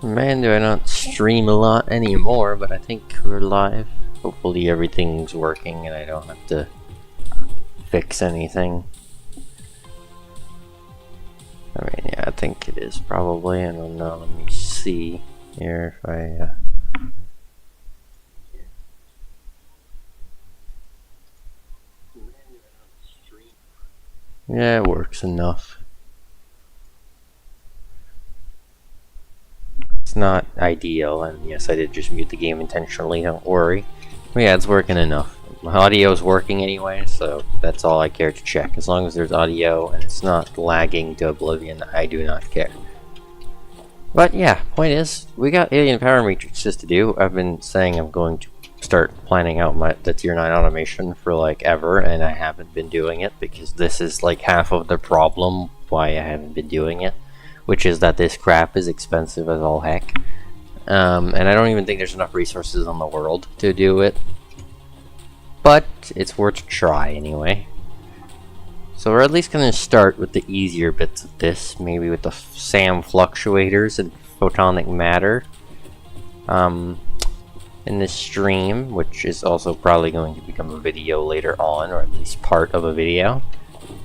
Man, do I not stream a lot anymore, but I think we're live. Hopefully everything's working and I don't have to fix anything. I mean, yeah, I think it is probably. I don't know. Let me see here if I... Yeah, it works enough. It's not ideal, and yes, I did just mute the game intentionally, don't worry. But yeah, it's working enough. My audio is working anyway, so that's all I care to check. As long as there's audio and it's not lagging to oblivion, I do not care. But yeah, point is, we got alien power matrices to do. I've been saying I'm going to start planning out the tier 9 automation for like ever, and I haven't been doing it because this is like half of the problem why I haven't been doing it, which is that this crap is expensive as all heck. And I don't even think there's enough resources in the world to do it. But it's worth a try anyway. So we're at least going to start with the easier bits of this, maybe with the SAM fluctuators and photonic matter in this stream, which is also probably going to become a video later on, or at least part of a video.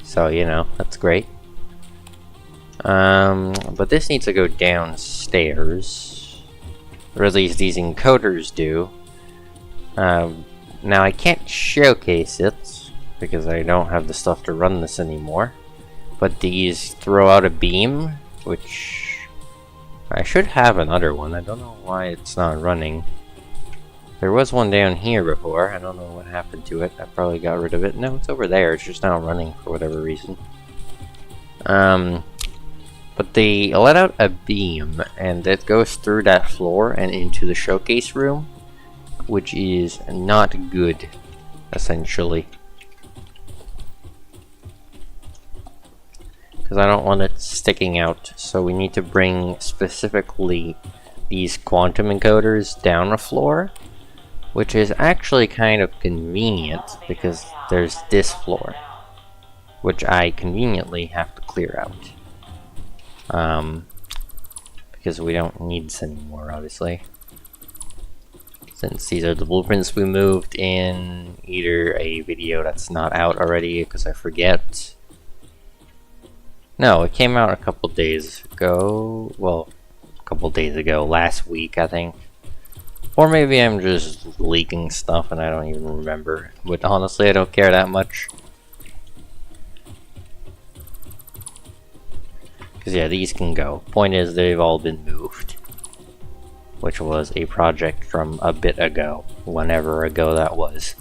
So, you know, that's great. But this needs to go downstairs, or at least these encoders do. Now I can't showcase it because I don't have the stuff to run this anymore, but these throw out a beam, which I should have another one. I don't know why it's not running. There was one down here before. I don't know what happened to it. I probably got rid of it. No, it's over there. It's just not running for whatever reason. But they let out a beam, and it goes through that floor and into the showcase room, which is not good, essentially. Because I don't want it sticking out, so we need to bring specifically these quantum encoders down a floor, which is actually kind of convenient because there's this floor, which I conveniently have to clear out. Because we don't need this anymore, obviously. Since these are the blueprints we moved in either a video that's not out already, because I forget. No, it came out a couple days ago. Well, a couple days ago, last week, I think. Or maybe I'm just leaking stuff and I don't even remember. But honestly, I don't care that much. Because yeah, these can go. Point is, they've all been moved. Which was a project from a bit ago. Whenever ago that was.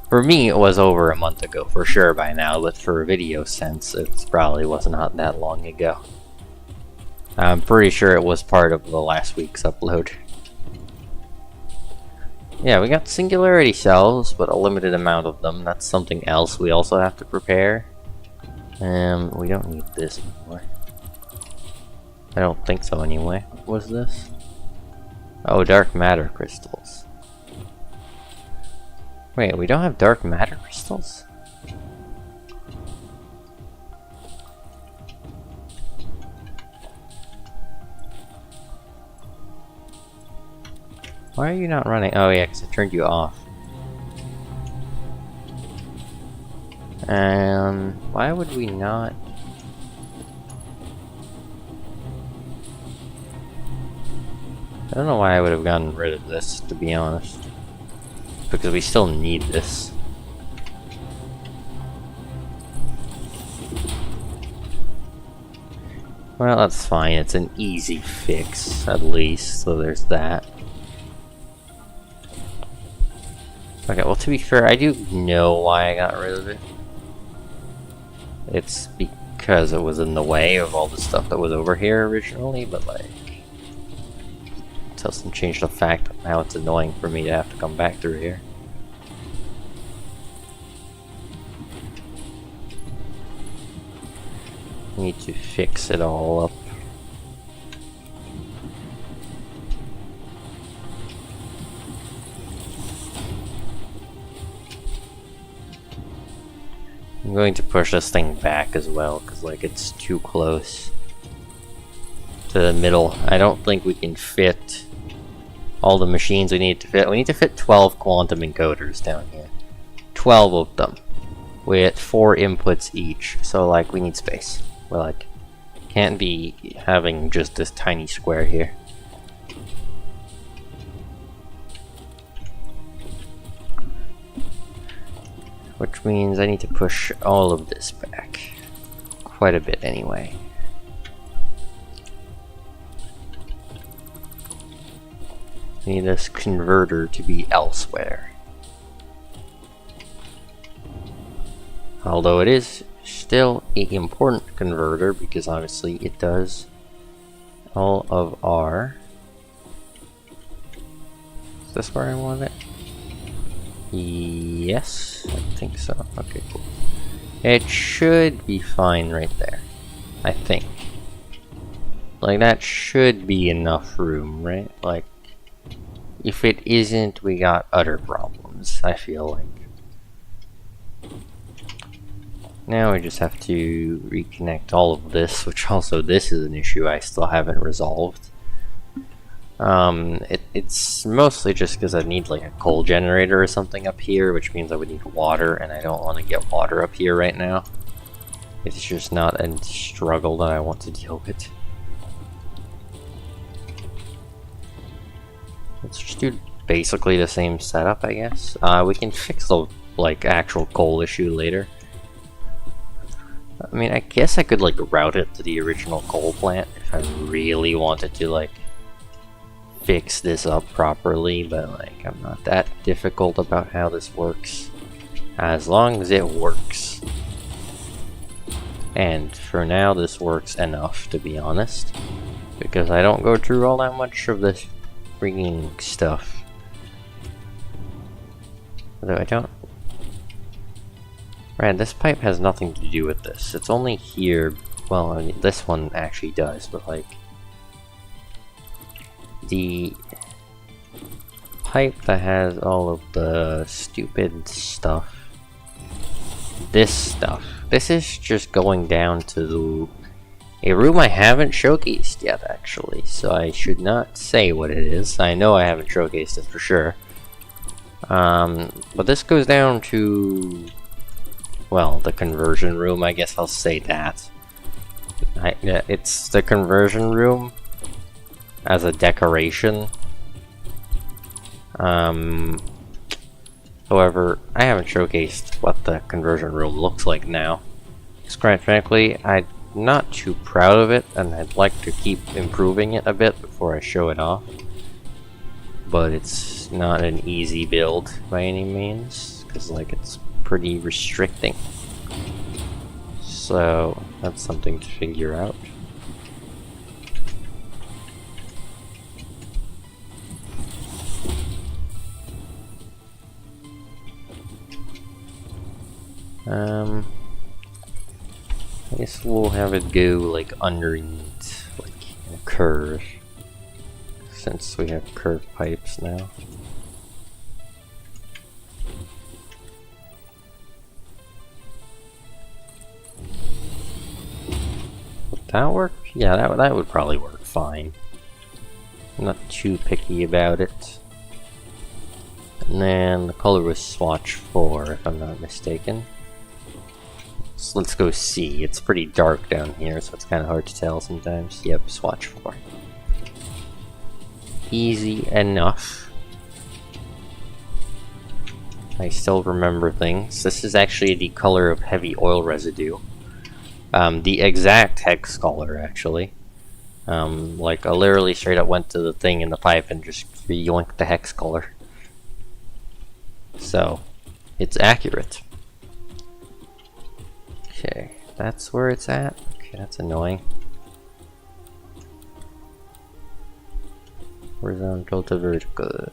For me, it was over a month ago, for sure by now. But for a video sense, it probably was not that long ago. I'm pretty sure it was part of the last week's upload. Yeah, we got singularity cells, but a limited amount of them. That's something else we also have to prepare. We don't need this anymore. I don't think so anyway. What was this? Oh, dark matter crystals. Wait, we don't have dark matter crystals? Why are you not running? Oh yeah, because I turned you off. Why would we not? I don't know why I would have gotten rid of this, to be honest. Because we still need this. Well, that's fine. It's an easy fix, at least, so there's that. Okay, well, to be fair, I do know why I got rid of it. It's because it was in the way of all the stuff that was over here originally, but like... it doesn't change the fact of how it's annoying for me to have to come back through here. Need to fix it all up. I'm going to push this thing back as well, because like it's too close to the middle. I don't think we can fit all the machines we need to fit. We need to fit 12 quantum encoders down here. 12 of them. With 4 inputs each. So, like, we need space. We're like, can't be having just this tiny square here. Which means I need to push all of this back. Quite a bit, anyway. I need this converter to be elsewhere. Although it is still an important converter, because obviously it does all of our... Is this where I want it? Yes, I think so. Okay, cool. It should be fine right there. I think. Like, that should be enough room, right? Like, if it isn't, we got other problems, I feel like. Now we just have to reconnect all of this, which also this is an issue I still haven't resolved. It's mostly just because I need like a coal generator or something up here, which means I would need water, and I don't want to get water up here right now. It's just not a struggle that I want to deal with. Let's just do basically the same setup, I guess. We can fix the like actual coal issue later. I mean, I guess I could like route it to the original coal plant if I really wanted to like fix this up properly, but like I'm not that difficult about how this works, as long as it works. And for now this works enough, to be honest, because I don't go through all that much of this freaking stuff. Although I don't... Right, this pipe has nothing to do with this. It's only here... Well, I mean, this one actually does, but like... The pipe that has all of the stupid stuff. This stuff. This is just going down to a room I haven't showcased yet, actually. So I should not say what it is. I know I haven't showcased it for sure. But this goes down to... Well, the conversion room, I guess I'll say that. Yeah, it's the conversion room as a decoration. However, I haven't showcased what the conversion room looks like now. Because quite frankly, I'm not too proud of it, and I'd like to keep improving it a bit before I show it off. But it's not an easy build by any means, because like it's pretty restricting. So that's something to figure out. I guess we'll have it go like underneath, like in a curve, since we have curved pipes now. Would that work? Yeah, that would probably work fine. I'm not too picky about it. And then the color was swatch 4, if I'm not mistaken. So let's go see. It's pretty dark down here, so it's kind of hard to tell sometimes. Yep, swatch 4. Easy enough. I still remember things. This is actually the color of heavy oil residue. The exact hex color, actually. Like, I literally straight up went to the thing in the pipe and just yoinked the hex color. So, it's accurate. Okay, that's where it's at. Okay, that's annoying. Horizontal to vertical.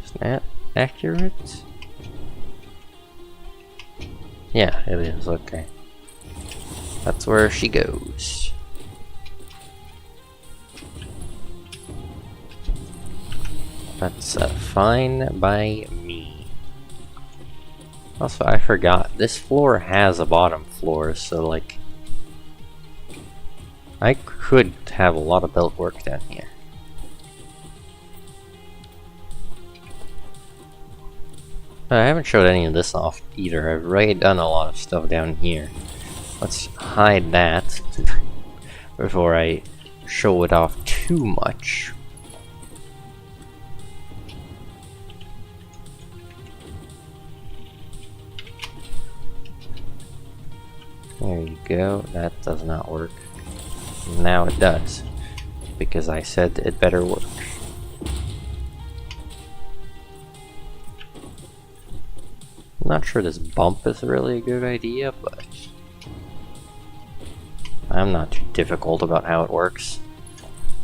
Is that accurate? Yeah, it is. Okay. That's where she goes. That's fine by me. Also, I forgot, this floor has a bottom floor, so like, I could have a lot of belt work down here. I haven't showed any of this off either. I've already done a lot of stuff down here. Let's hide that before I show it off too much. There you go. That does not work. Now it does, because I said it better work. I'm not sure this bump is really a good idea, but I'm not too difficult about how it works.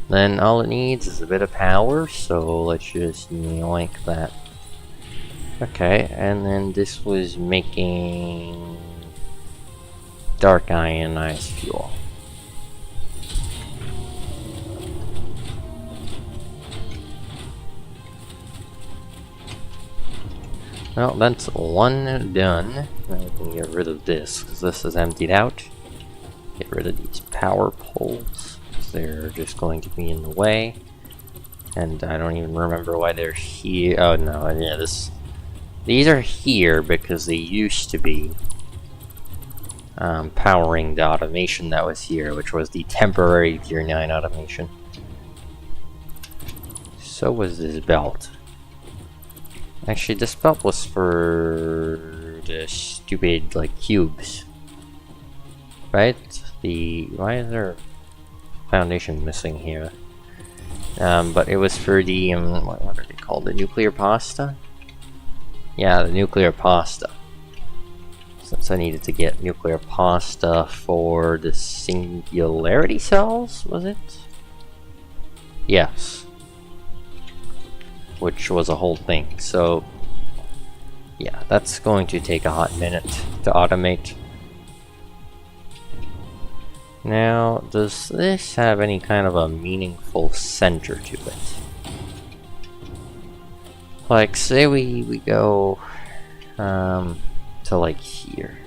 Then all it needs is a bit of power, so let's just yoink that. Okay, and then this was making dark ionized fuel. Well, that's one done. Now we can get rid of this, because this is emptied out. Get rid of these power poles, because they're just going to be in the way. And I don't even remember why they're here. Oh no, yeah, these are here because they used to be powering the automation that was here, which was the temporary Tier 9 automation. So was this belt. Actually, this belt was for the stupid, like, cubes. Right? Why is there foundation missing here? But it was for the, what are they called? The nuclear pasta? Yeah, the nuclear pasta. Since I needed to get nuclear pasta for the singularity cells, was it? Yes. Which was a whole thing, so yeah, that's going to take a hot minute to automate. Now, does this have any kind of a meaningful center to it? Like, say we go to like here.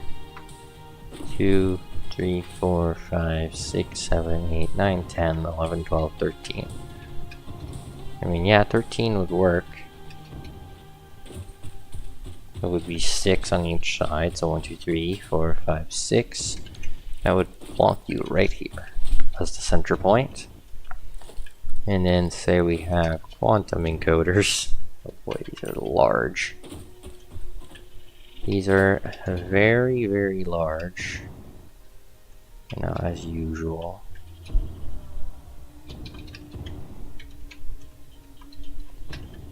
2, 3, 4, 5, 6, 7, 8, 9, 10, 11, 12, 13. I mean, yeah, 13 would work. It would be 6 on each side, so 1, 2, 3, 4, 5, 6. That would plonk you right here as the center point. And then say we have quantum encoders. Oh boy, these are large. These are very, very large. You know, as usual.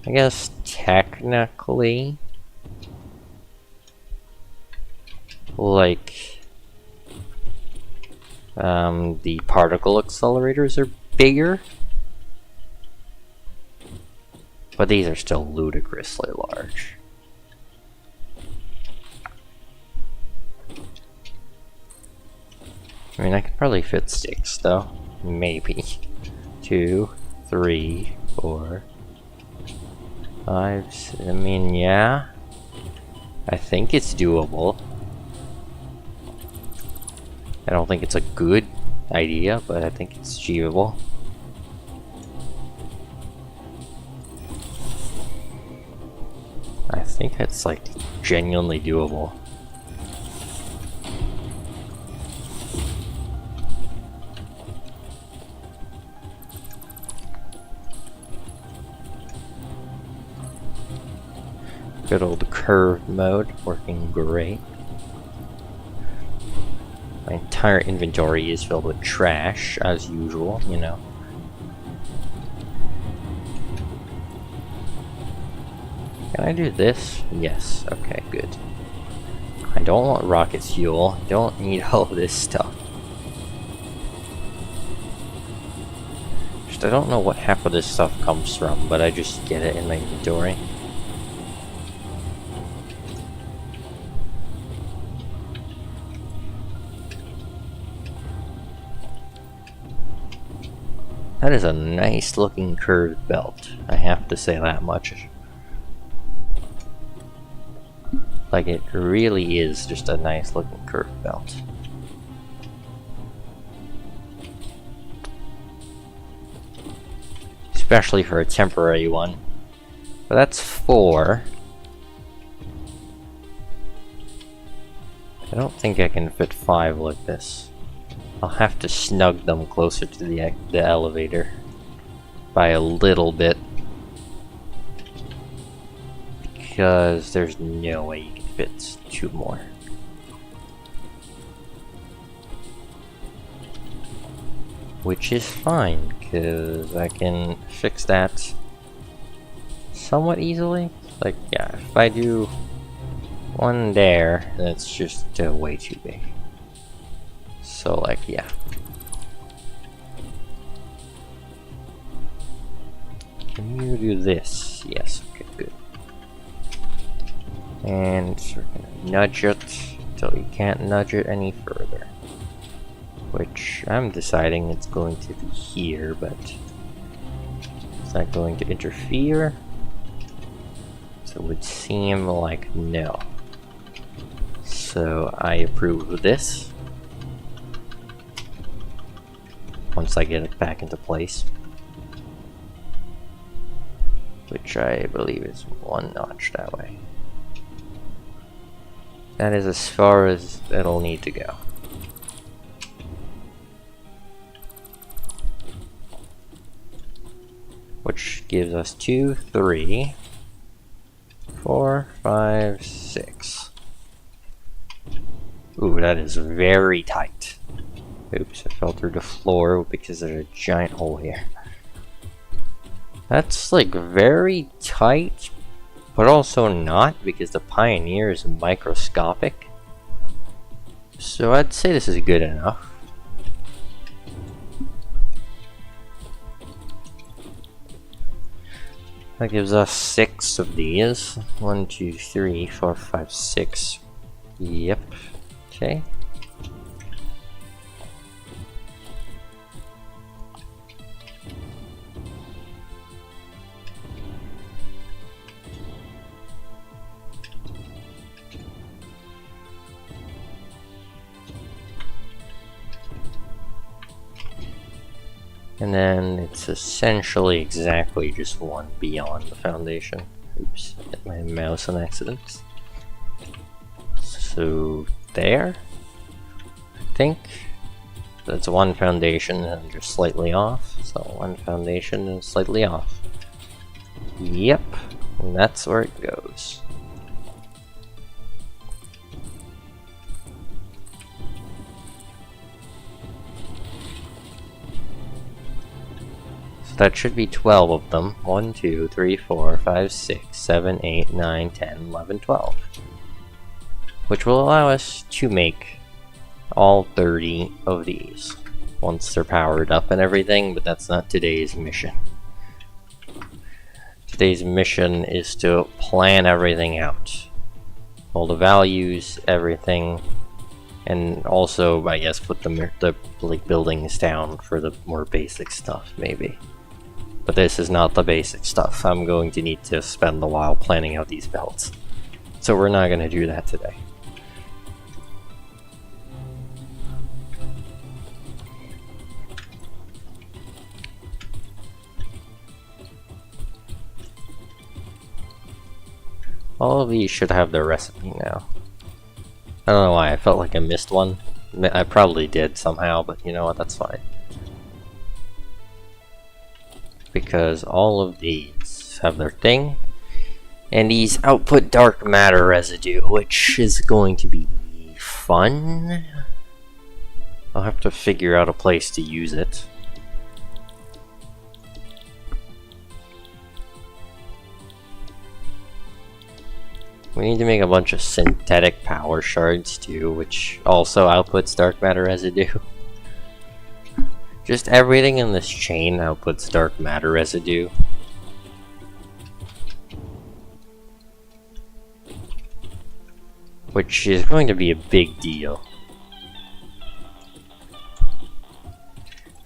I guess technically, like, the particle accelerators are bigger, but these are still ludicrously large. I mean, I could probably fit 6 though, maybe. 2, 3, 4, 5, I mean, yeah. I think it's doable. I don't think it's a good idea, but I think it's achievable. I think it's like genuinely doable. Good old curve mode, working great. My entire inventory is filled with trash, as usual, you know. Can I do this? Yes, okay, good. I don't want rocket fuel, I don't need all this stuff. Just I don't know what half of this stuff comes from, but I just get it in my inventory. That is a nice looking curved belt. I have to say that much. Like, it really is just a nice looking curved belt. Especially for a temporary one. But that's 4. I don't think I can fit 5 like this. I'll have to snug them closer to the elevator by a little bit, because there's no way you can fit 2 more. Which is fine, because I can fix that somewhat easily. Like, yeah, if I do one there, that's just way too big. So, like, yeah. Can you do this? Yes, okay, good. And we're gonna nudge it until you can't nudge it any further. Which I'm deciding it's going to be here, but is that going to interfere? So it would seem like no. So I approve of this. Once I get it back into place. Which I believe is 1 notch that way. That is as far as it'll need to go. Which gives us 2, 3, 4, 5, 6. Ooh, that is very tight. Oops, I fell through the floor because there's a giant hole here. That's like very tight, but also not, because the Pioneer is microscopic. So I'd say this is good enough. That gives us 6 of these. 1, 2, 3, 4, 5, 6. Yep. Okay. And then it's essentially exactly just 1 beyond the foundation. Oops, I hit my mouse on accident. So there, I think that's 1 foundation and just slightly off. So 1 foundation and slightly off. Yep, and that's where it goes. That should be 12 of them. 1, 2, 3, 4, 5, 6, 7, 8, 9, 10, 11, 12. Which will allow us to make all 30 of these once they're powered up and everything, but that's not today's mission. Today's mission is to plan everything out. All the values, everything, and also, I guess, put the like buildings down for the more basic stuff, maybe. But this is not the basic stuff. I'm going to need to spend a while planning out these belts. So we're not going to do that today. All of these should have their recipe now. I don't know why, I felt like I missed one. I probably did somehow, but you know what, that's fine. Because all of these have their thing, and these output dark matter residue, which is going to be fun. I'll have to figure out a place to use it. We need to make a bunch of synthetic power shards too, which also outputs dark matter residue. Just everything in this chain outputs dark matter residue. Which is going to be a big deal.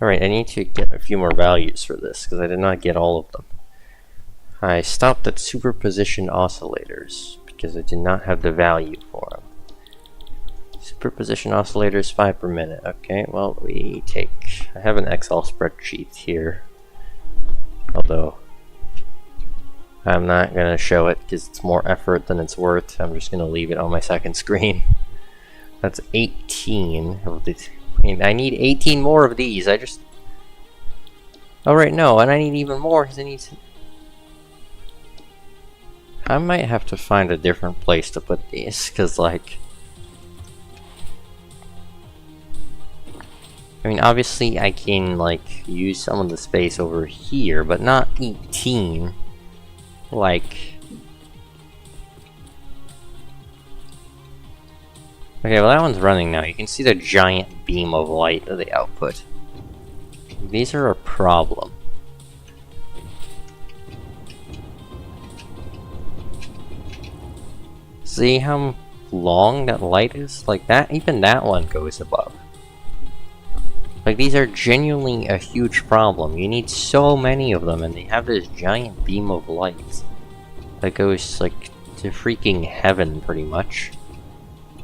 Alright, I need to get a few more values for this, because I did not get all of them. I stopped at superposition oscillators, because I did not have the value for them. Superposition oscillators, 5 per minute. Okay, well, I have an Excel spreadsheet here. Although, I'm not going to show it, because it's more effort than it's worth. I'm just going to leave it on my second screen. That's 18 of these. I need 18 more of these. Oh, right, no, and I need even more because I might have to find a different place to put these, because, like... I mean, obviously I can, like, use some of the space over here, but not 18. Like... Okay, well that one's running now. You can see the giant beam of light of the output. These are a problem. See how long that light is? Like that, even that one goes above. Like these are genuinely a huge problem. You need so many of them and they have this giant beam of light that goes like to freaking heaven pretty much.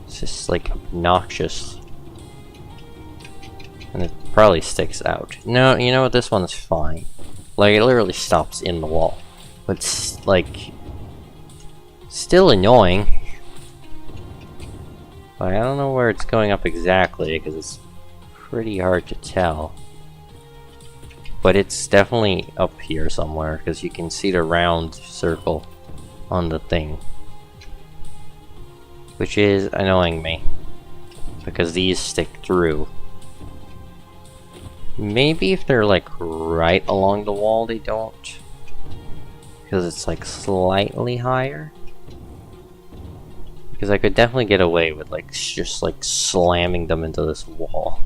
It's just like obnoxious. And it probably sticks out. No, you know what, this one's fine. Like, it literally stops in the wall. But, like... still annoying. Like, I don't know where it's going up exactly, because it's pretty hard to tell. But it's definitely up here somewhere, because you can see the round circle on the thing. Which is annoying me. Because these stick through. Maybe if they're like right along the wall they don't. Because it's like slightly higher. Because I could definitely get away with like just like slamming them into this wall.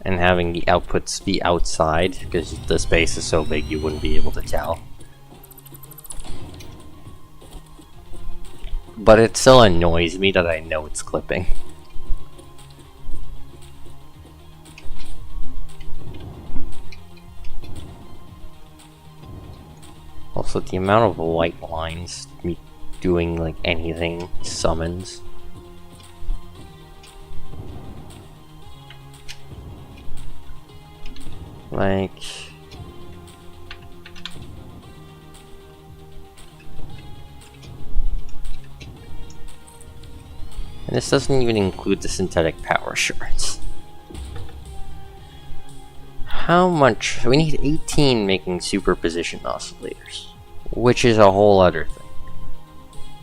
And having the outputs be outside, because the space is so big you wouldn't be able to tell. But it still annoys me that I know it's clipping. Also, the amount of white lines me doing like anything summons. Like... and this doesn't even include the synthetic power shards. How much? We need 18 making superposition oscillators. Which is a whole other thing.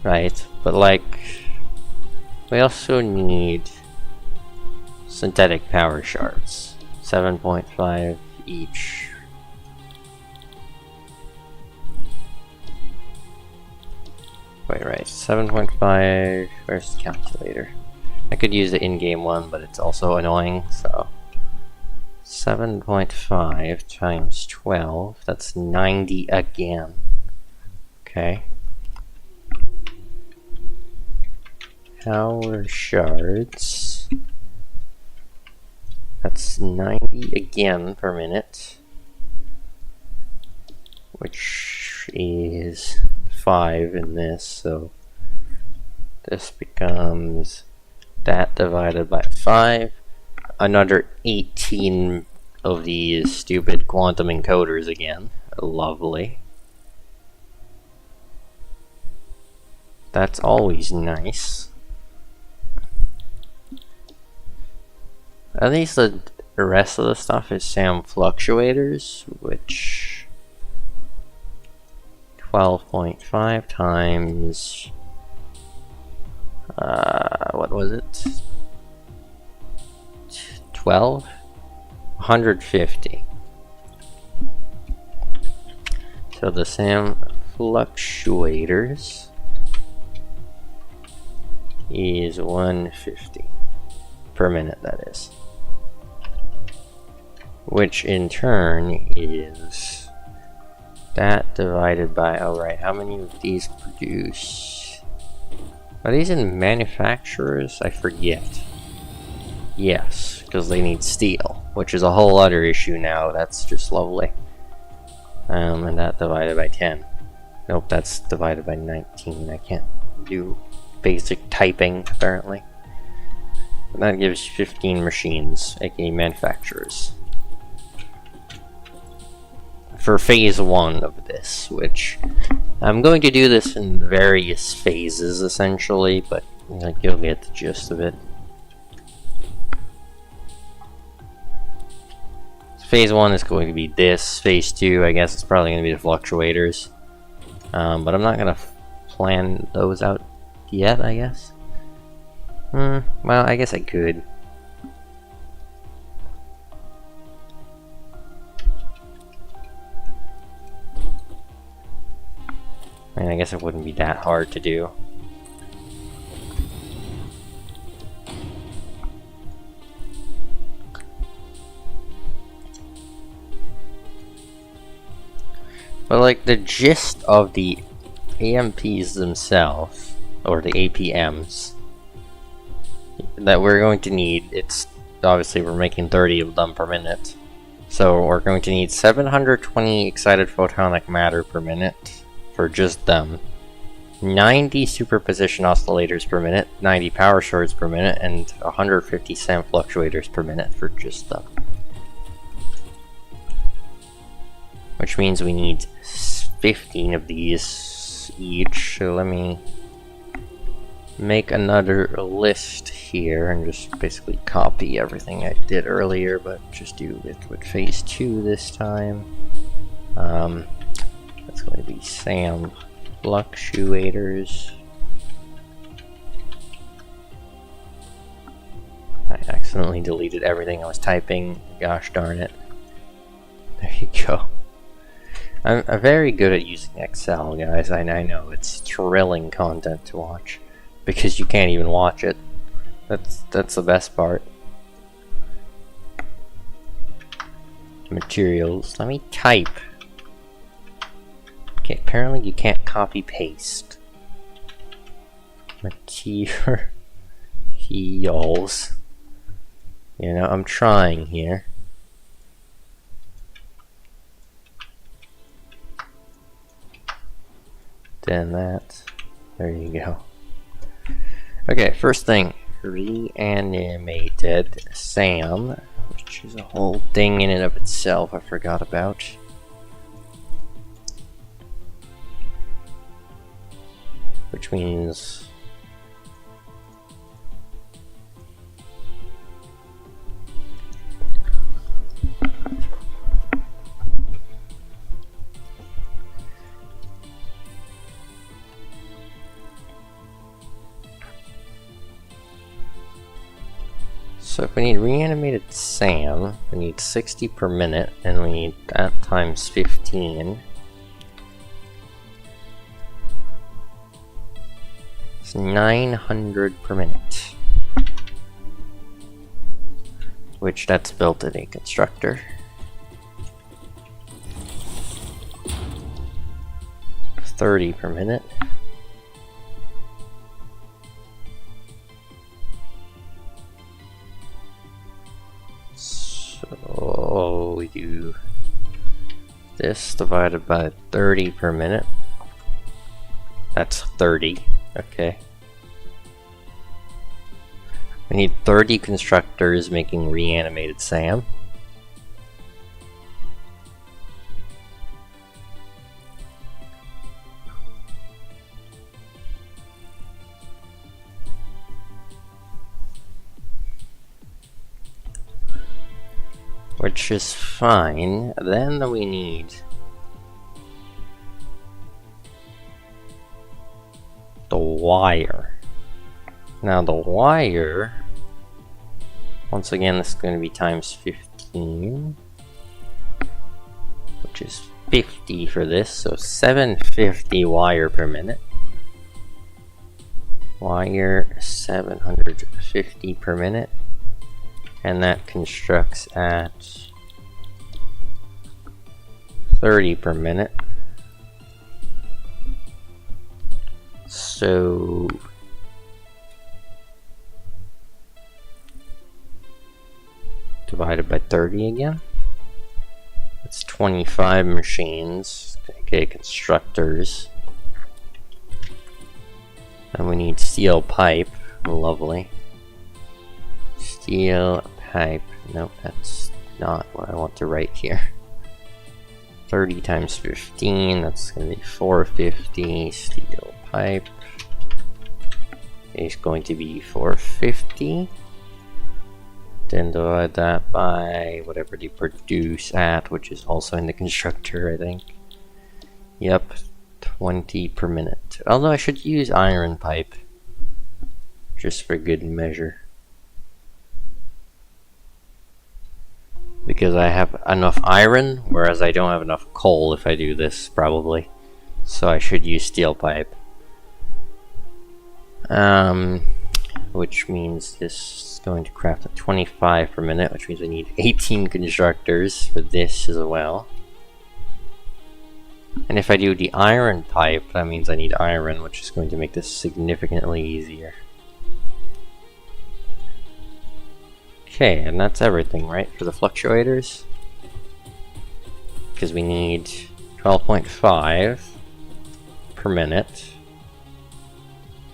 Right? But like... we also need synthetic power shards. 7.5 each. Wait, right, 7.5, where's the calculator? I could use the in-game one, but it's also annoying, so... 7.5 times 12, that's 90 again. Okay. Power shards. That's 90 again per minute. Which is 5 in this, so this becomes that divided by 5. Another 18 of these stupid quantum encoders again. Lovely. That's always nice. At least the rest of the stuff is SAM fluctuators, which 12.5 times what was it? 12? 150. So the SAM fluctuators is 150 per minute, that is. Which in turn is that divided by, oh right, how many of these produce? Are these in manufacturers? I forget. Yes, because they need steel, which is a whole other issue now. That's just lovely. And that divided by 10. Nope, that's divided by 19. I can't do basic typing, apparently. But that gives 15 machines, aka manufacturers. For phase 1 of this, which I'm going to do this in various phases, essentially, but you'll get the gist of it. Phase 1 is going to be this. Phase 2, I guess, it's probably going to be the fluctuators. But I'm not going to plan those out yet, I guess. Well, I guess I could. I mean, I guess it wouldn't be that hard to do. But like the gist of the AMPs themselves, or the APMs, that we're going to need, it's obviously we're making 30 of them per minute. So we're going to need 720 excited photonic matter per minute for just them, 90 superposition oscillators per minute, 90 power shorts per minute, and 150 SAM fluctuators per minute for just them. Which means we need 15 of these each. So let me make another list here and just basically copy everything I did earlier, but just do it with phase 2 this time. That's going to be SAM fluctuators. I accidentally deleted everything I was typing. Gosh darn it. There you go. I'm very good at using Excel, guys. I know it's thrilling content to watch because you can't even watch it. That's the best part. Materials. Let me type. Okay, apparently you can't copy paste. Materials. You know, I'm trying here. Then that. There you go. Okay, first thing. Reanimated SAM, which is a whole thing in and of itself I forgot about. Which means so if we need reanimated SAM, we need 60 per minute, and we need that times 15. It's 900 per minute. Which that's built in a constructor. 30 per minute. So we do this divided by 30 per minute. That's 30. Okay. We need 30 constructors making reanimated SAM. Which is fine. Then we need the wire. Now the wire, once again, this is going to be times 15, which is 50 for this, so 750 wire per minute. Wire 750 per minute. And that constructs at 30 per minute. So divided by 30 again. That's 25 machines. Okay, constructors. And we need steel pipe. Lovely. Steel pipe. Nope, that's not what I want to write here. 30 times 15, that's going to be 450. Steel pipe is going to be 450. Then divide that by whatever they produce at, which is also in the constructor, I think. Yep, 20 per minute. Although I should use iron pipe, just for good measure. Because I have enough iron, whereas I don't have enough coal if I do this, probably. So I should use steel pipe. Which means this is going to craft at 25 per minute, which means we need 18 constructors for this as well. And if I do the iron pipe, that means I need iron, which is going to make this significantly easier. Okay, and that's everything, right, for the fluctuators? Because we need 12.5 per minute,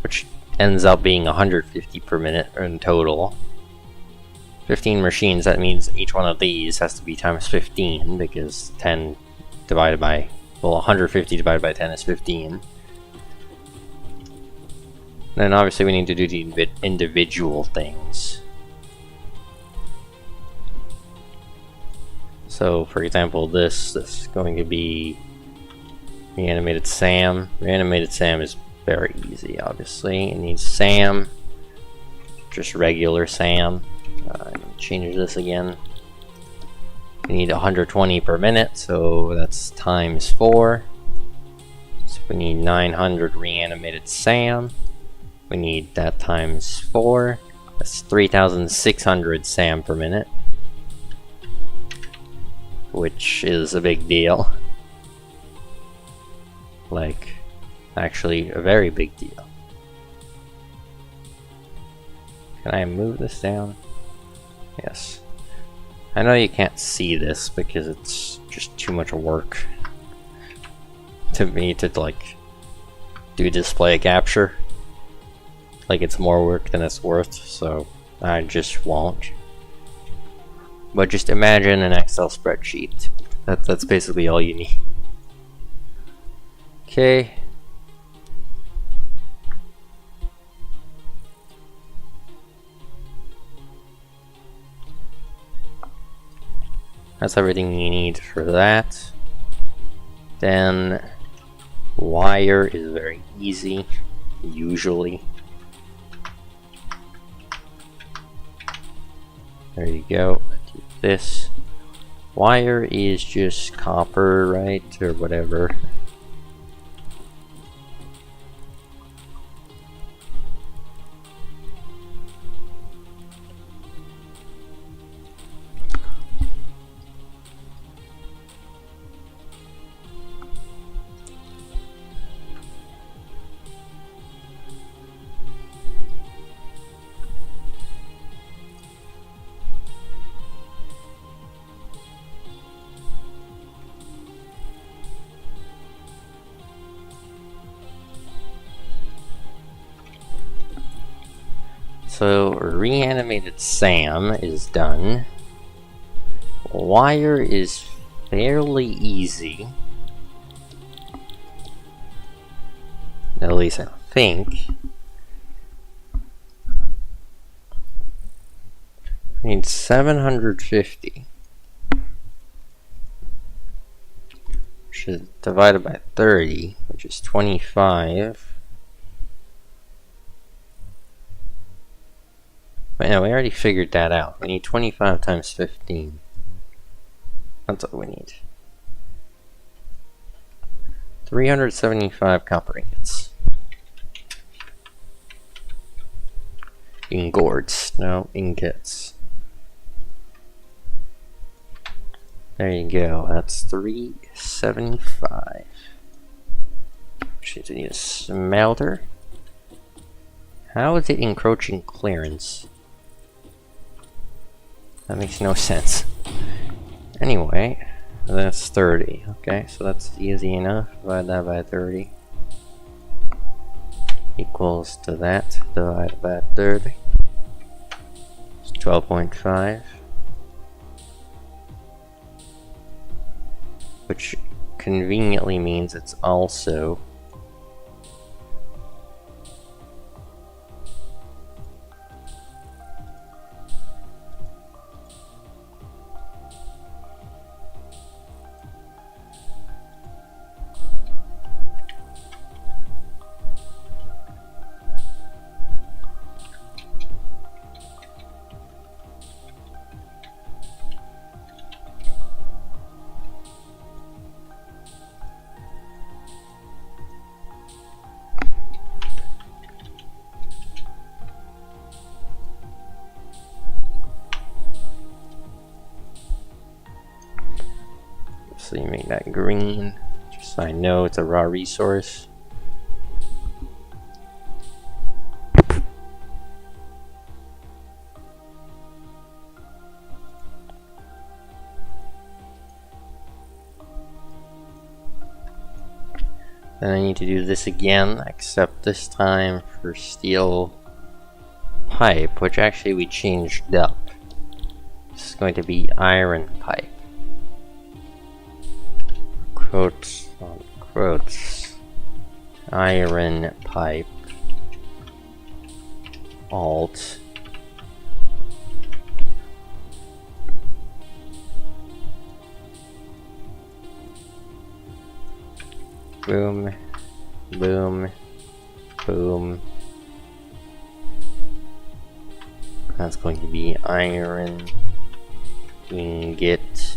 which ends up being 150 per minute in total. 15 machines, that means each one of these has to be times 15, because 10 divided by, well, 150 divided by 10 is 15. Then obviously we need to do the individual things. So, for example, this is going to be reanimated SAM. Reanimated SAM is very easy, obviously. It needs SAM, just regular SAM. I'm going to change this again. We need 120 per minute, so that's times 4. So we need 900 reanimated SAM. We need that times 4. That's 3,600 SAM per minute, which is a big deal. Like, actually a very big deal. Can I move this down? Yes. I know you can't see this because it's just too much work to me to, like, do display capture. Like, it's more work than it's worth, so I just won't. But just imagine an Excel spreadsheet. That's basically all you need. Okay. That's everything you need for that. Then wire is very easy, usually. There you go. Do this. Wire is just copper, right? Or whatever. So, reanimated SAM is done. Wire is fairly easy. At least I think. I need 750. Which is divided by 30, which is 25. But no, we already figured that out. We need 25 times 15. That's what we need. 375 copper ingots. Ingots, no, ingots. There you go, that's 375. Which need a smelter. How is it encroaching clearance? That makes no sense. Anyway, that's 30. Okay, so that's easy enough. Divide that by 30. Equals to that divided by 30. It's 12.5. Which conveniently means it's also so you make that green, just so I know it's a raw resource. Then I need to do this again, except this time for steel pipe, which actually we changed up. This is going to be iron pipe. Quotes on quotes. Iron pipe. Alt. Boom. Boom. Boom. That's going to be iron ingot.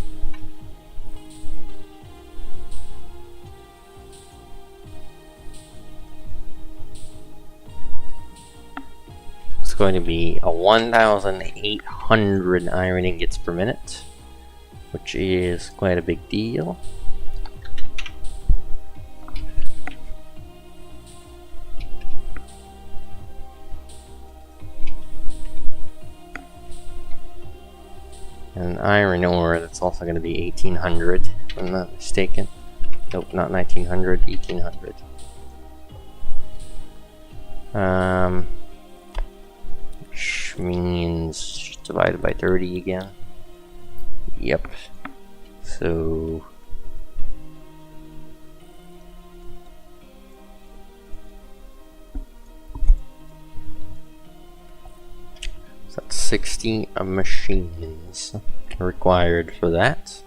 It's going to be a 1,800 iron ingots per minute, which is quite a big deal. And iron ore, that's also going to be 1,800, if I'm not mistaken. Nope, not 1,900, 1,800. Which means divided by 30 again. Yep. So that's 60 machines required for that.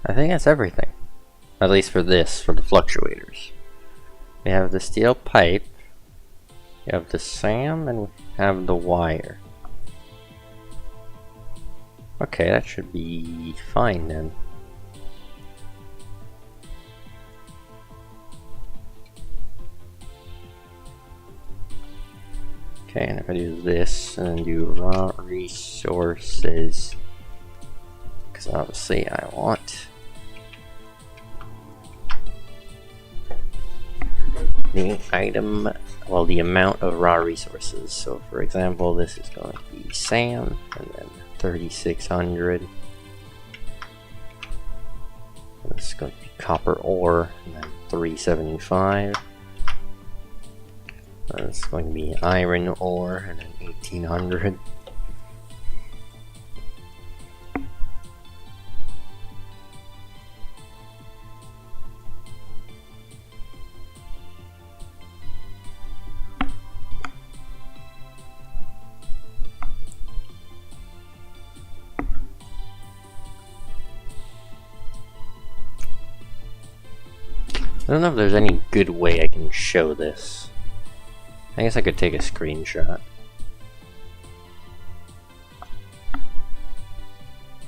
I think that's everything. At least for this, for the fluctuators. We have the steel pipe, we have the SAM, and we have the wire. Okay, that should be fine then. Okay, and if I do this and then do raw resources, because obviously I want the item, well, the amount of raw resources. So for example, this is going to be SAM, and then 3,600. This is going to be copper ore, and then 375. This is going to be iron ore, and then 1,800. I don't know if there's any good way I can show this. I guess I could take a screenshot.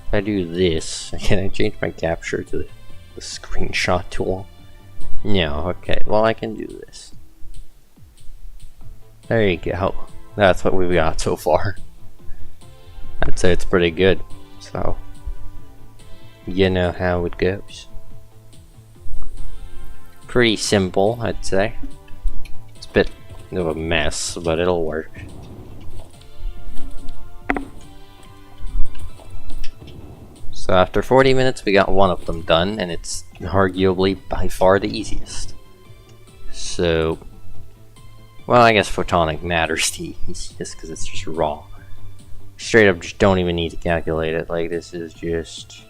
If I do this, can I change my capture to the screenshot tool? No, okay, well I can do this. There you go. That's what we've got so far. I'd say it's pretty good, so You know how it goes. Pretty simple, I'd say. It's a bit of a mess, but it'll work. So after 40 minutes, we got one of them done, and it's arguably by far the easiest. So, well, I guess photonic matter's the easiest because it's just raw. Straight up, just don't even need to calculate it. Like, this is just...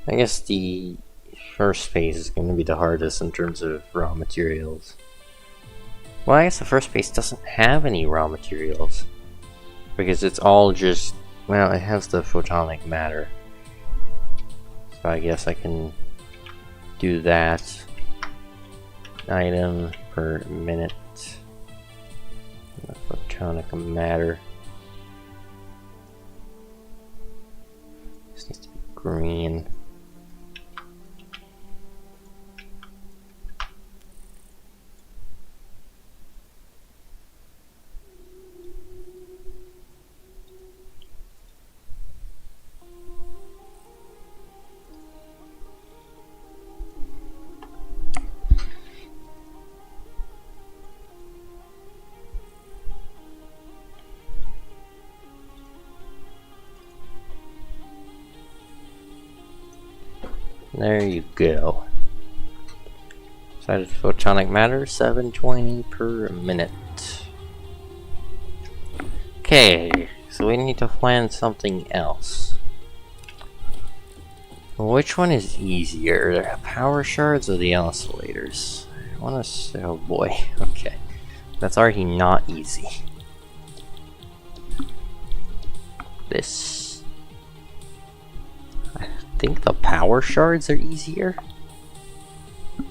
I guess the first phase is going to be the hardest in terms of raw materials. Well, I guess the first phase doesn't have any raw materials. Because it's all just... well, it has the photonic matter. So I guess I can do that. Item per minute. The photonic matter. This needs to be green. There you go. Decided photonic matter, 720 per minute. Okay, so we need to plan something else. Which one is easier, the power shards or the oscillators? I want to say, oh boy, okay. That's already not easy. This... I think the power shards are easier.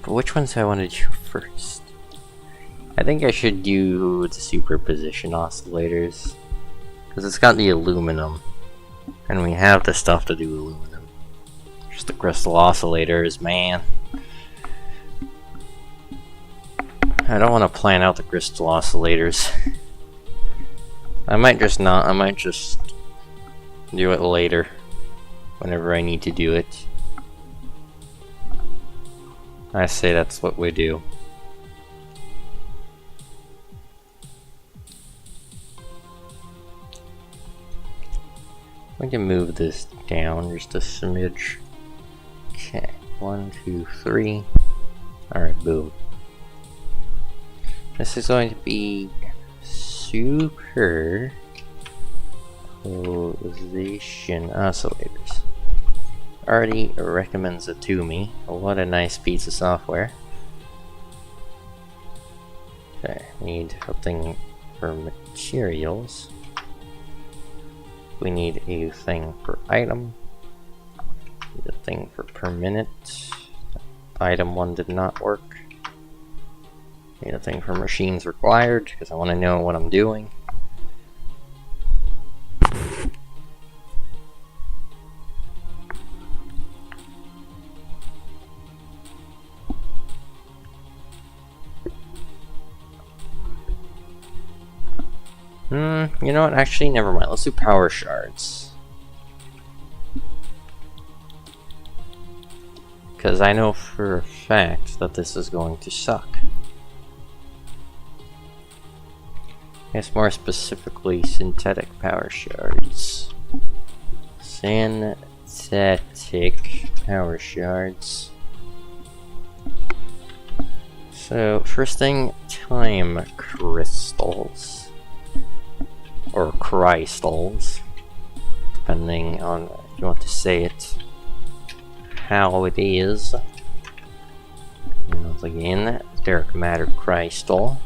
But which ones do I want to do first? I think I should do the superposition oscillators. Because it's got the aluminum. And we have the stuff to do aluminum. Just the crystal oscillators, man. I don't want to plan out the crystal oscillators. I might just not. I might just do it later. Whenever I need to do it. I say that's what we do. We can move this down just a smidge. Okay, 1, 2, 3. Alright, boom. This is going to be super position oscillators. Already recommends it to me. What a nice piece of software. Okay, need something for materials. We need a thing for item. Need a thing for per minute. Item 1 did not work. Need a thing for machines required because I want to know what I'm doing. You know what? Actually, never mind. Let's do power shards. Because I know for a fact that this is going to suck. I guess more specifically, synthetic power shards. Synthetic power shards. So, first thing, time crystals. Or crystals, depending on if you want to say it how it is. Once again, steric matter crystal.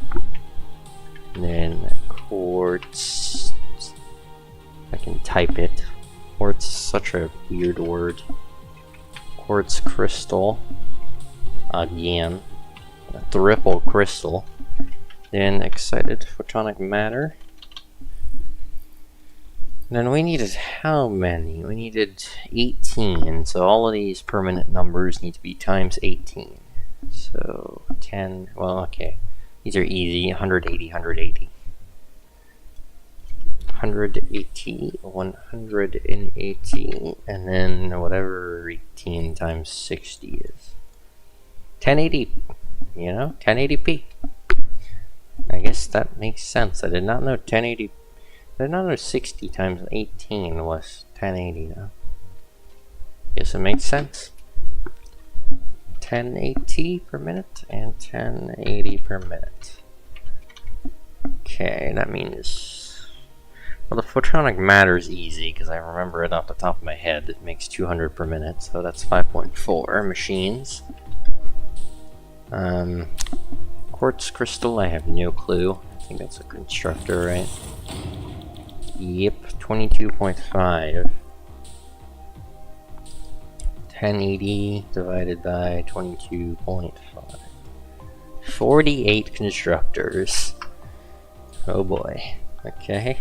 And then quartz. I can type it. Quartz is such a weird word. Quartz crystal. Again. A triple crystal. Then excited photonic matter. Then we needed how many? We needed 18, so all of these permanent numbers need to be times 18. So 10, well, okay. These are easy, 180, 180. 180, 180, and then whatever 18 times 60 is. 1080, you know, 1080p. I guess that makes sense. I did not know 1080, I did not know 60 times 18 was 1080 though. Guess it makes sense. 1080 per minute and 1080 per minute. Okay, that means, well, the photonic matter is easy because I remember it off the top of my head. It makes 200 per minute, so that's 5.4 machines. Quartz crystal, I have no clue. I think that's a constructor, right? Yep, 22.5. 1080 divided by 22.5. 48 constructors. Oh boy. Okay.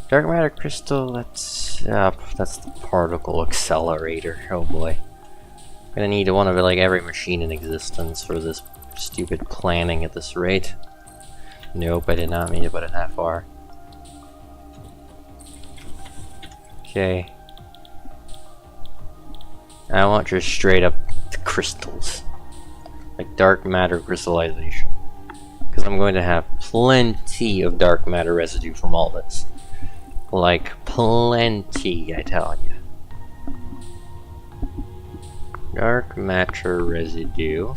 Dark matter crystal, that's the particle accelerator. Oh boy. Gonna need one of like every machine in existence for this stupid planning at this rate. Nope, I did not mean to put it that far. Okay. I want just straight up crystals. Like dark matter crystallization. Because I'm going to have plenty of dark matter residue from all this. Like, plenty, I tell you. Dark matter residue.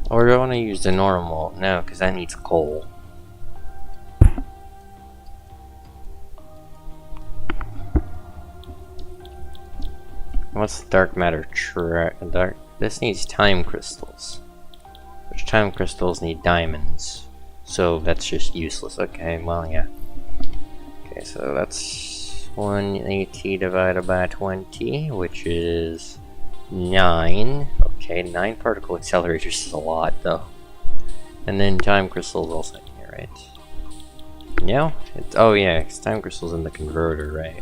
Or do I want to use the normal? No, because that needs coal. What's the dark matter this needs time crystals. Which time crystals need diamonds. So that's just useless. Okay, well, yeah. Okay, so that's 180 divided by 20, which is 9. Okay, 9 particle accelerators is a lot, though. And then time crystals also in here, right? No? Oh yeah, it's time crystals in the converter, right?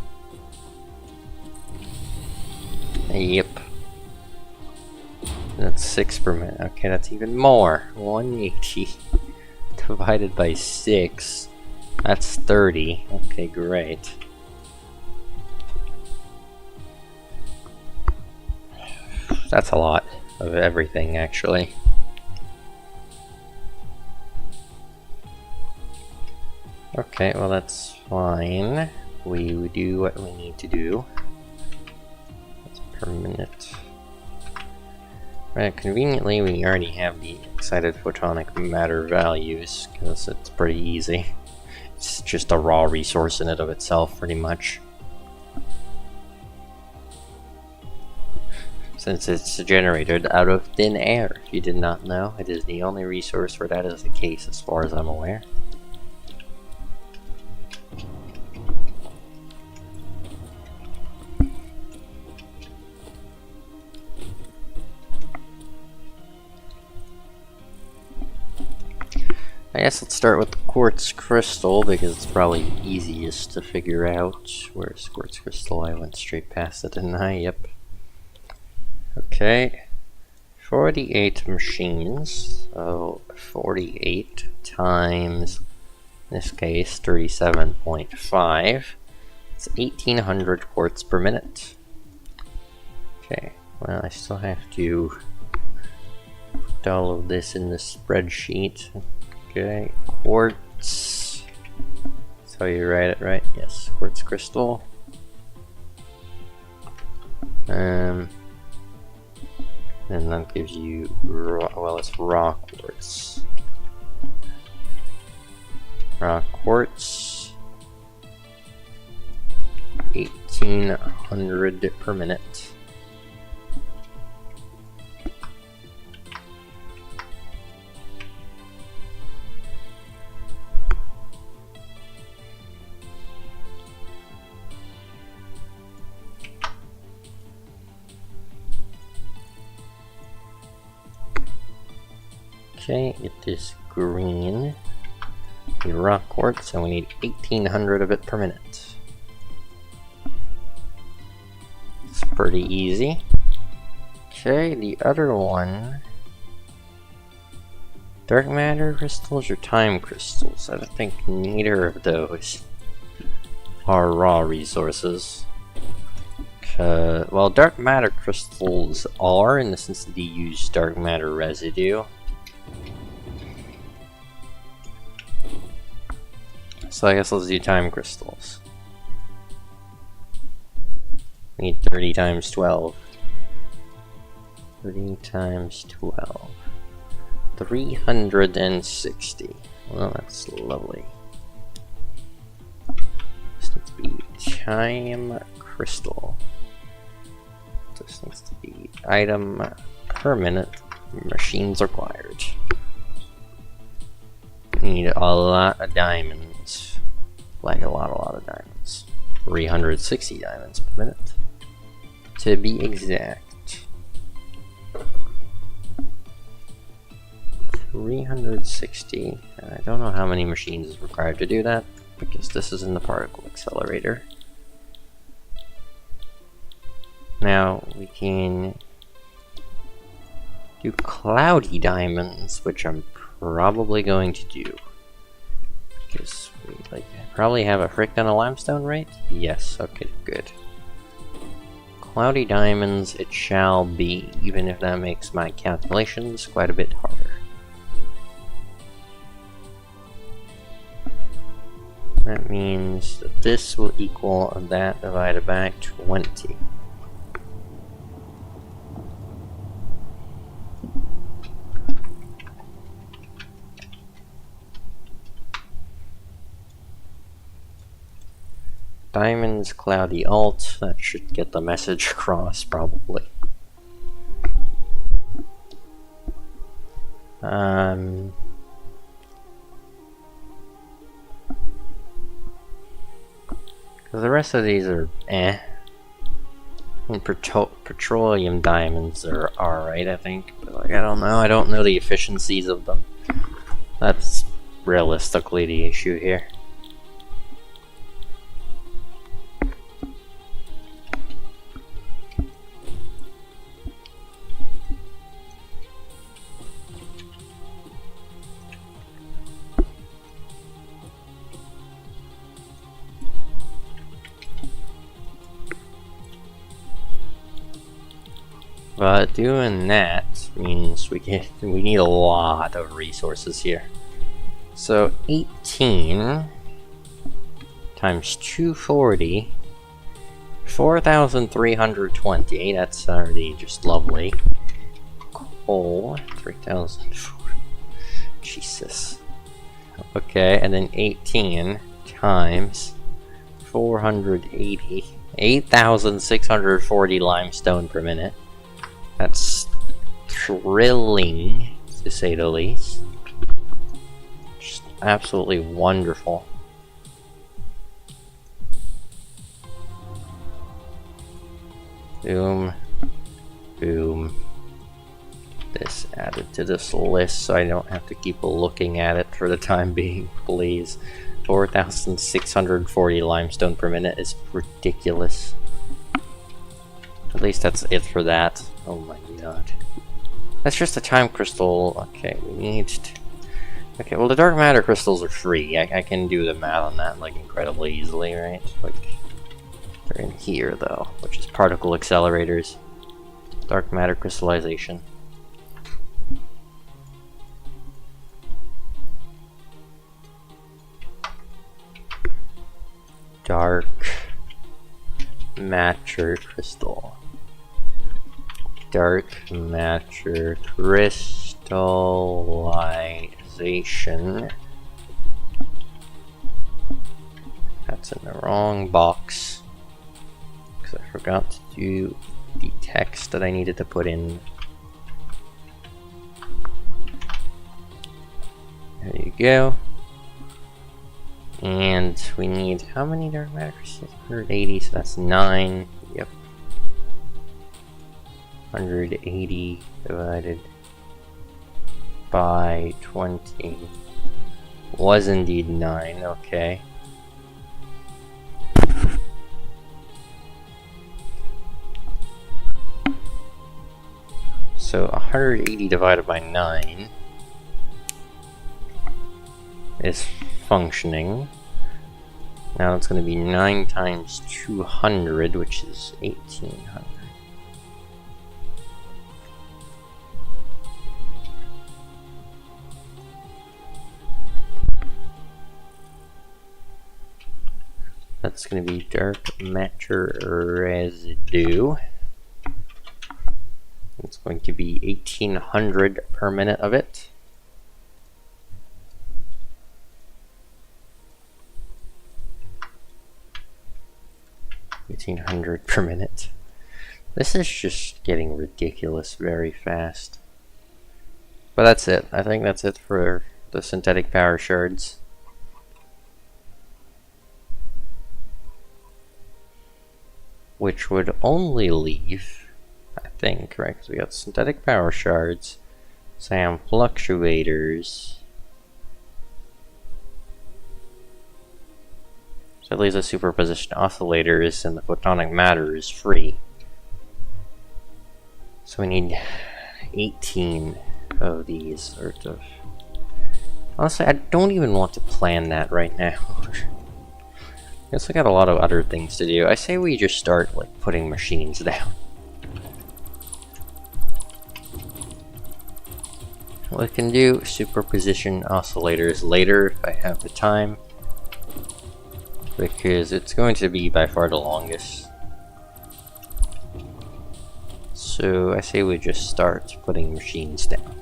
Yep. That's 6 per minute. Okay, that's even more. 180 divided by 6. That's 30. Okay, great. That's a lot of everything, actually. Okay, well that's fine. We will do what we need to do. That's per minute. Right, conveniently we already have the excited photonic matter values, because it's pretty easy. It's just a raw resource in and of itself, pretty much. Since it's generated out of thin air. If you did not know, it is the only resource where that is the case, as far as I'm aware. I guess let's start with the quartz crystal, because it's probably easiest to figure out. Where's quartz crystal? I went straight past it, didn't I? Yep. Okay. 48 machines. So 48 times, in this case, 37.5. It's 1800 quartz per minute. Okay. Well, I still have to put all of this in the spreadsheet. Okay, quartz. That's how you write it, right? Yes, quartz crystal. And that gives you well, it's raw quartz. Raw quartz. 1800 per minute. Okay, it is green. The rock quartz, and we need 1800 of it per minute. pretty easy. Okay, the other one. Dark matter crystals or time crystals? I don't think neither of those are raw resources. Well, dark matter crystals are, in the sense that they use dark matter residue. So I guess let's do time crystals. We need 30 times 12. 30 times 12. 360. Well, that's lovely. This needs to be time crystal. This needs to be item per minute. Machines required. Need a lot of diamonds. Like a lot of diamonds. 360 diamonds per minute. To be exact. 360. I don't know how many machines is required to do that, because this is in the particle accelerator. Now we can do cloudy diamonds, which I'm probably going to do. Because we probably have a frick ton of limestone, right? Yes, okay, good. Cloudy diamonds it shall be, even if that makes my calculations quite a bit harder. That means that this will equal that divided by 20. Diamonds, cloudy alt, that should get the message across, probably. The rest of these are eh. And petroleum diamonds are alright, I think. But like, I don't know. I don't know the efficiencies of them. That's realistically the issue here. But doing that means we need a lot of resources here. So 18 times 240, 4,320. That's already just lovely. Coal, 3,004. Jesus. Okay, and then 18 times 480, 8,640 limestone per minute. That's thrilling, to say the least. Just absolutely wonderful. Boom. Boom. This added to this list so I don't have to keep looking at it for the time being, please. 4,640 limestone per minute is ridiculous. At least that's it for that. Oh my god. That's just a time crystal. Okay, we need to... Okay, well the dark matter crystals are free. I can do the math on that like incredibly easily, right? Like, they're in here though, which is particle accelerators. Dark matter crystallization. Dark matter crystal. Dark matter crystallization. That's in the wrong box because I forgot to do the text that I needed to put in. There you go. And we need how many dark matter crystals? 180, so that's 9. Yep. 180 divided by 20 was indeed 9, okay. So 180 divided by 9 is functioning. Now it's going to be 9 times 200, which is 1800. That's going to be dark matter residue. It's going to be 1800 per minute of it. $1,800 per minute. This is just getting ridiculous very fast. But that's it. I think that's it for the synthetic power shards. Which would only leave, I think, right? Because we got synthetic power shards, SAM fluctuators. So at least the superposition oscillators and the photonic matter is free. So we need 18 of these sort of. Honestly, I don't even want to plan that right now. I guess I got a lot of other things to do. I say we just start like putting machines down. We can do superposition oscillators later if I have the time, because it's going to be by far the longest. So I say we just start putting machines down.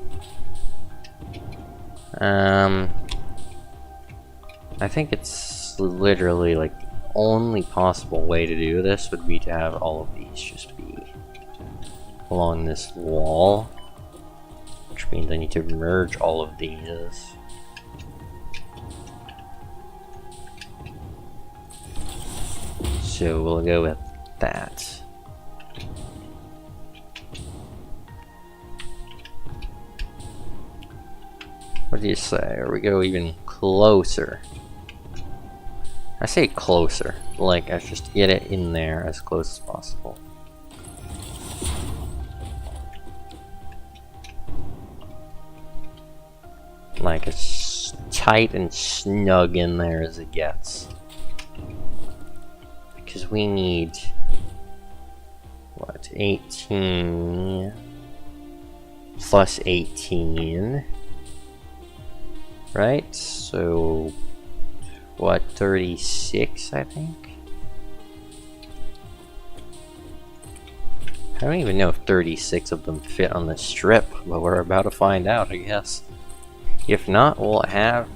I think it's literally like the only possible way to do this would be to have all of these just be along this wall, which means I need to merge all of these. So we'll go with that. What do you say? Or we go even closer? I say closer, like I just get it in there as close as possible. Like as tight and snug in there as it gets. Because we need, what, 18 plus 18, right? So, what, 36, I think? I don't even know if 36 of them fit on the strip, but we're about to find out, I guess. If not, we'll have,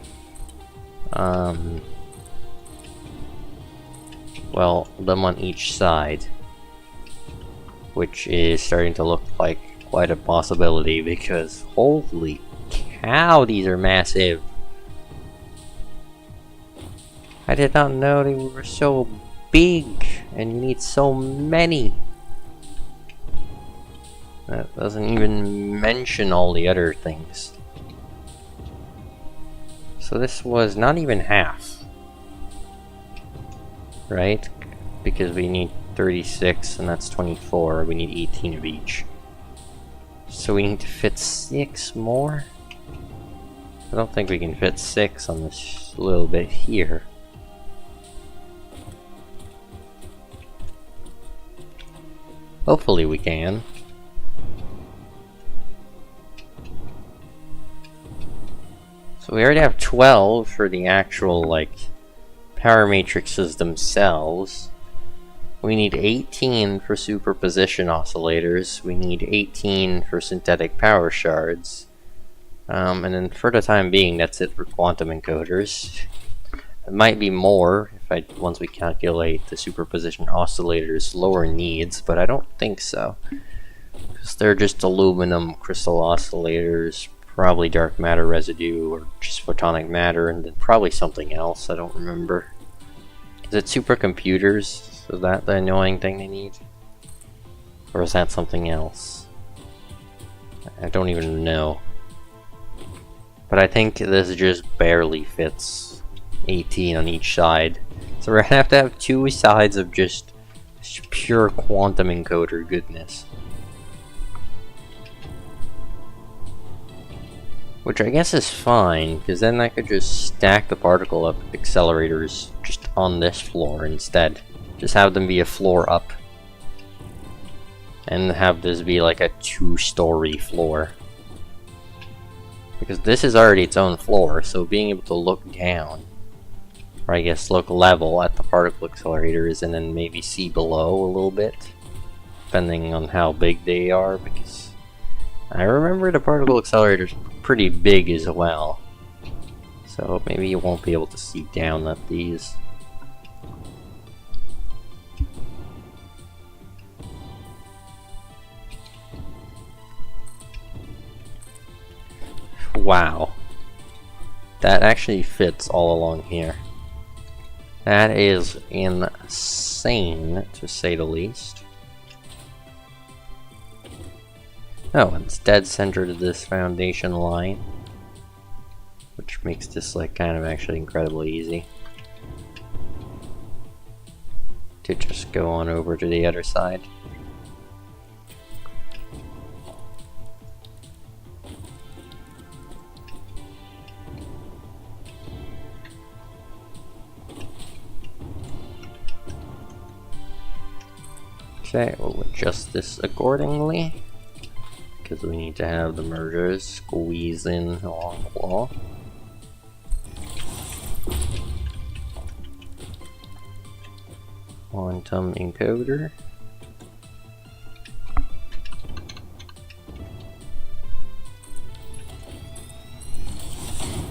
well, them on each side, which is starting to look like quite a possibility because holy cow, these are massive. I did not know they were so big and you need so many. That doesn't even mention all the other things. So this was not even half. Right? Because we need 36 and that's 24. We need 18 of each. So we need to fit 6 more? I don't think we can fit 6 on this little bit here. Hopefully we can. So we already have 12 for the actual, like, power matrices themselves. We need 18 for superposition oscillators. We need 18 for synthetic power shards. And then for the time being, that's it for quantum encoders. It might be more if once we calculate the superposition oscillators' lower needs, but I don't think so. Because they're just aluminum crystal oscillators, probably dark matter residue, or just photonic matter, and then probably something else, I don't remember. Is it supercomputers? Is that the annoying thing they need? Or is that something else? I don't even know. But I think this just barely fits 18 on each side. So we're gonna have to have 2 sides of just pure quantum encoder goodness. Which I guess is fine, because then I could just stack the particle up accelerators just on this floor instead. Just have them be a floor up. And have this be like a 2-story floor. Because this is already its own floor, so being able to look down, or I guess look level at the particle accelerators and then maybe see below a little bit, depending on how big they are, because I remember the particle accelerators pretty big as well, so maybe you won't be able to see down at these. Wow, that actually fits all along here. That is insane, to say the least. Oh, it's dead center to this foundation line, which makes this like kind of actually incredibly easy to just go on over to the other side. Okay, we'll adjust this accordingly, because we need to have the mergers squeeze in along the wall. Quantum encoder.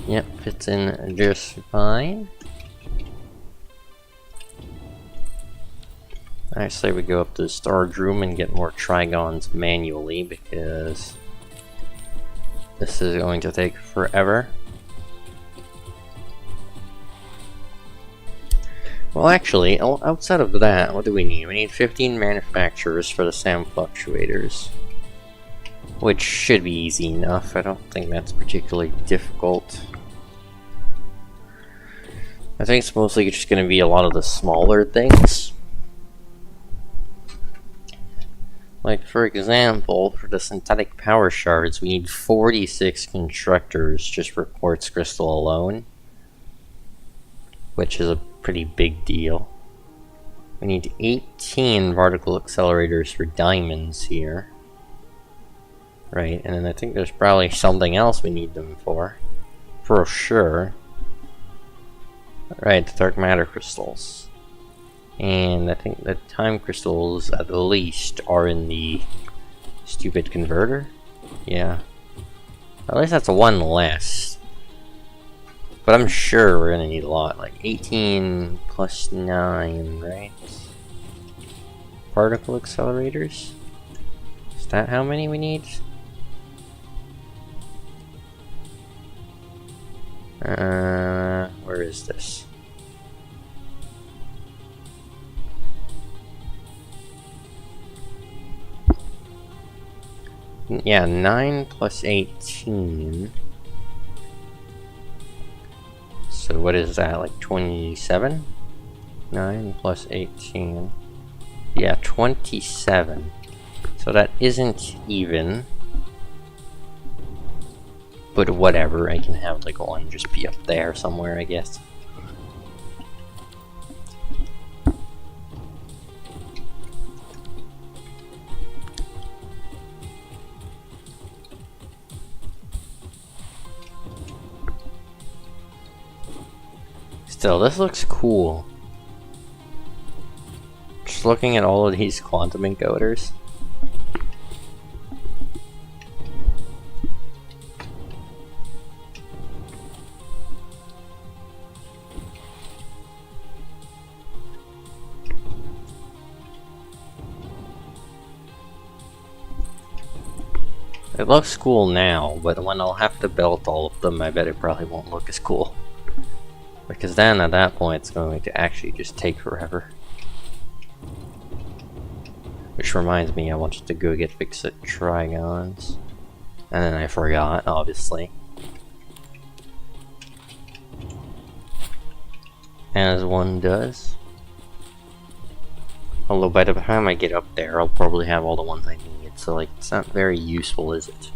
Yep, fits in just fine. I say we go up to the storage room and get more trigons manually, because this is going to take forever. Well, actually, outside of that, what do we need? We need 15 manufacturers for the sound fluctuators, which should be easy enough. I don't think that's particularly difficult. I think it's mostly just going to be a lot of the smaller things. Like, for example, for the synthetic power shards, we need 46 constructors just for quartz crystal alone, which is a pretty big deal. We need 18 particle accelerators for diamonds here. Right, and then I think there's probably something else we need them for sure. Right, the dark matter crystals. And I think the time crystals, at least, are in the stupid converter. Yeah. At least that's one less. But I'm sure we're gonna need a lot. Like 18 plus 9, right? Particle accelerators? Is that how many we need? Where is this? Yeah, 9 plus 18. So what is that, like 27? 9 plus 18. Yeah, 27. So that isn't even. But whatever, I can have like one just be up there somewhere, I guess. Still, this looks cool. Just looking at all of these quantum encoders. It looks cool now, but when I'll have to belt all of them, I bet it probably won't look as cool. Because then, at that point, it's going to actually just take forever. Which reminds me, I wanted to go get fixed trigons. And then I forgot, obviously. As one does. Although by the time I get up there, I'll probably have all the ones I need. So, like, it's not very useful, is it?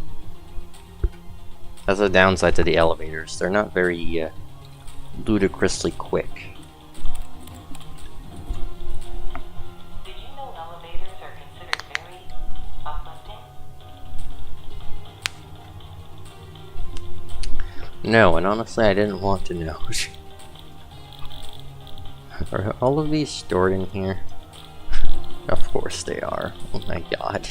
That's a downside to the elevators. They're not very ludicrously quick. Did you know elevators are considered very uplifting? No, and honestly, I didn't want to know. Are all of these stored in here? Of course they are. Oh my god.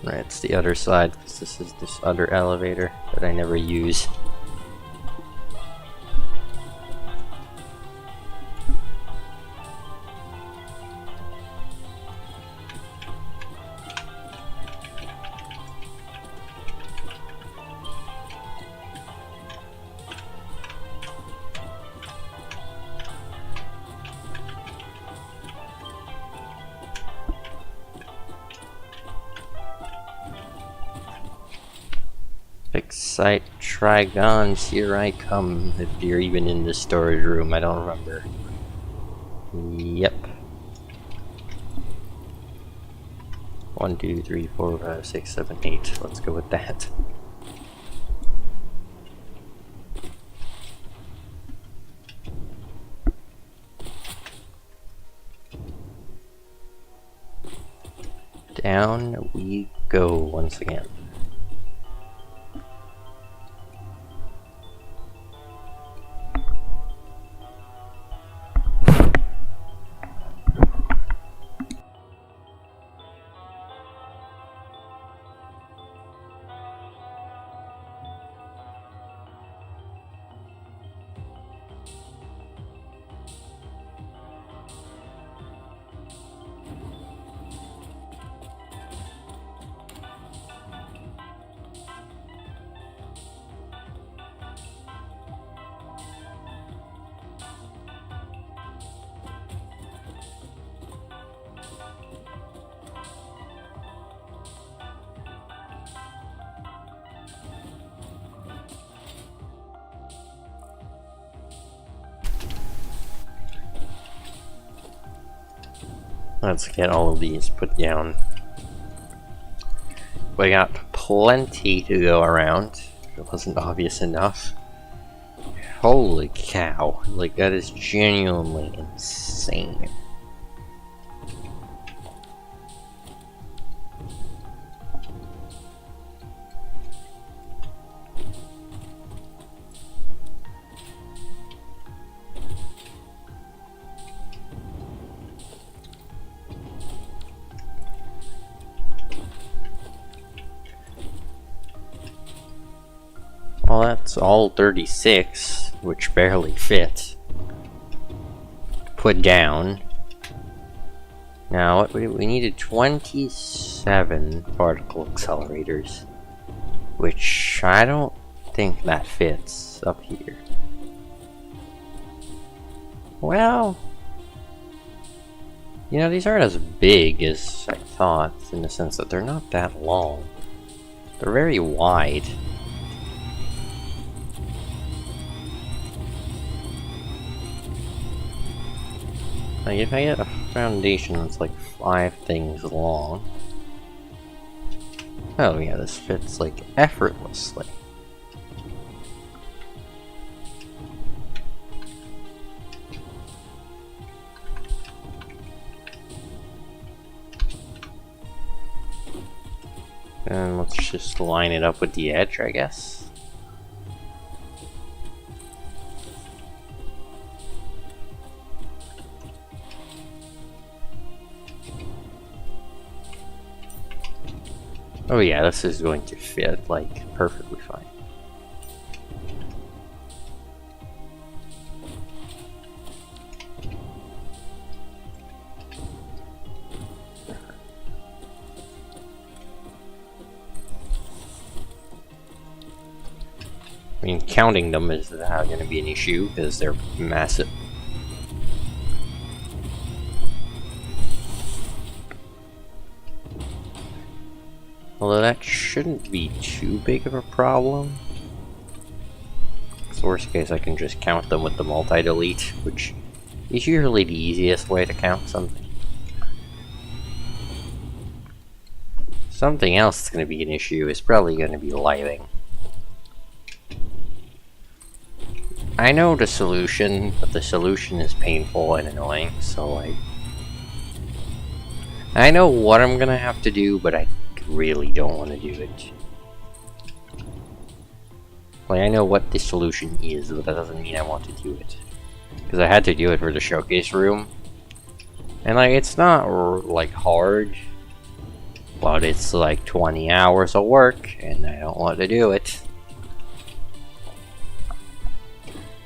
Right, it's the other side, because this is this other elevator that I never use. Excite Trigons, here I come. If you're even in the storage room, I don't remember. Yep. 1, 2, 3, 4, 5, 6, 7, 8. Let's go with that. Down we go once again. Let's get all of these put down. We got plenty to go around. It wasn't obvious enough. Holy cow. Like, that is genuinely insane. Well, that's all 36, which barely fit. Put down. Now, what we needed 27 particle accelerators, which I don't think that fits up here. Well, you know, these aren't as big as I thought, in the sense that they're not that long. They're very wide. Like, if I get a foundation that's like 5 things long... Oh yeah, this fits like effortlessly. And let's just line it up with the edge, I guess. Oh yeah, this is going to fit, like, perfectly fine. I mean, counting them is not going to be an issue, because they're massive. Although that shouldn't be too big of a problem. So worst case, I can just count them with the multi-delete, which is usually the easiest way to count something. Something else that's going to be an issue is probably going to be lighting. I know the solution, but the solution is painful and annoying, so like... I know what I'm gonna have to do, but I really don't want to do it. Like, I know what the solution is, but that doesn't mean I want to do it. Because I had to do it for the showcase room. And like, it's not like hard, but it's like 20 hours of work, and I don't want to do it.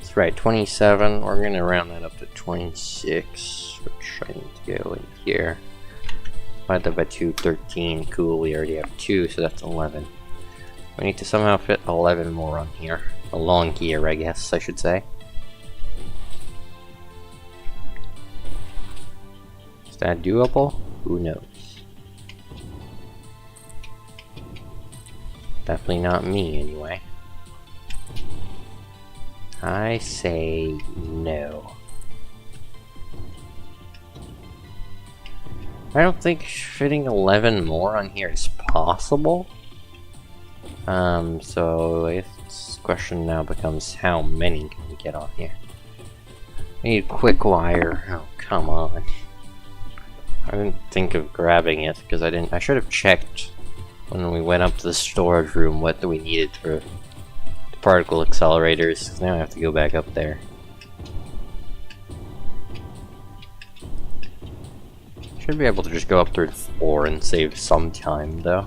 That's right, 27, we're gonna round that up to 26, which I need to go in here. Divide that by 2, 13, cool, we already have 2, so that's 11. We need to somehow fit 11 more on here. Along here, I guess, I should say. Is that doable? Who knows? Definitely not me, anyway. I say no. I don't think fitting 11 more on here is possible. So I guess the question now becomes how many can we get on here? I need quick wire. Oh, come on. I didn't think of grabbing it because I should have checked when we went up to the storage room what we needed for the particle accelerators. Now I have to go back up there. Should be able to just go up through 4 and save some time though.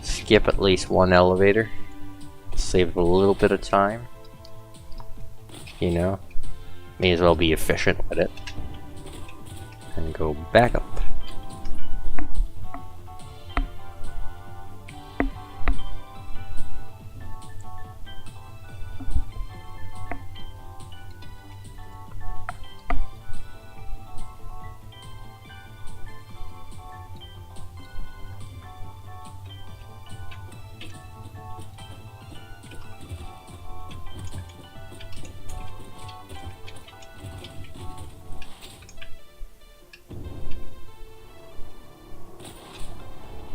Skip at least one elevator. Save a little bit of time. You know? May as well be efficient with it. And go back up.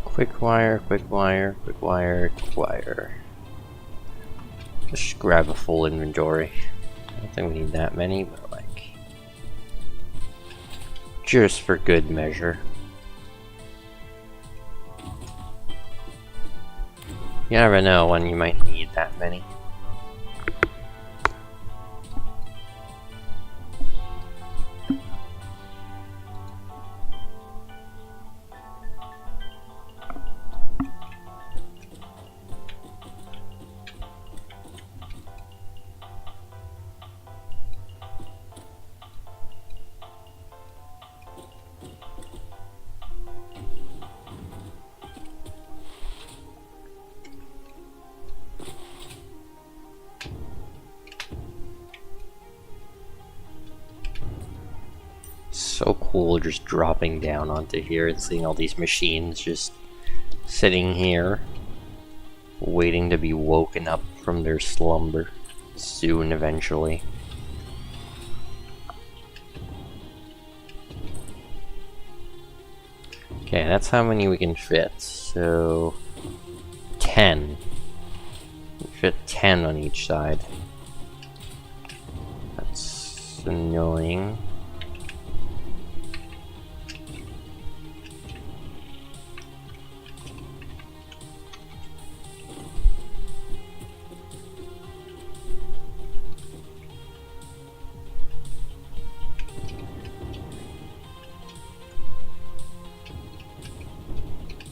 Quick wire, quick wire, quick wire, quick wire. Just grab a full inventory. I don't think we need that many, but like... just for good measure. You never know when you might need that many. So cool just dropping down onto here and seeing all these machines just sitting here waiting to be woken up from their slumber soon eventually. Okay, that's how many we can fit. So 10. We fit 10 on each side. That's annoying.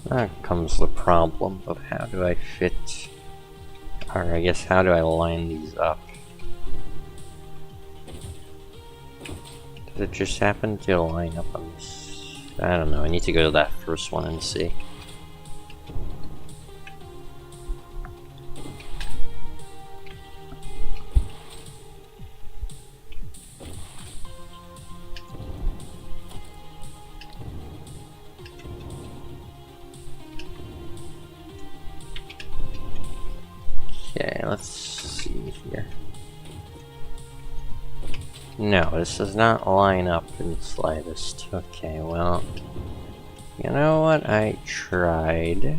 That comes the problem of how do I fit, or I guess how do I line these up? Does it just happen to line up on this? I don't know, I need to go to that first one and see. Okay, let's see here. No, this does not line up in the slightest. Okay, well... You know what? I tried.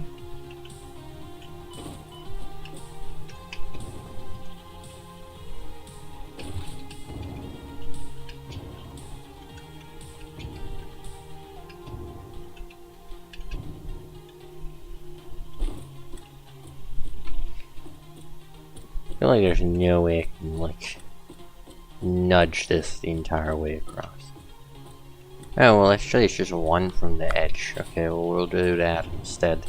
I feel like there's no way I can, like, nudge this the entire way across. Oh, well, actually, it's just one from the edge. Okay, well, we'll do that instead.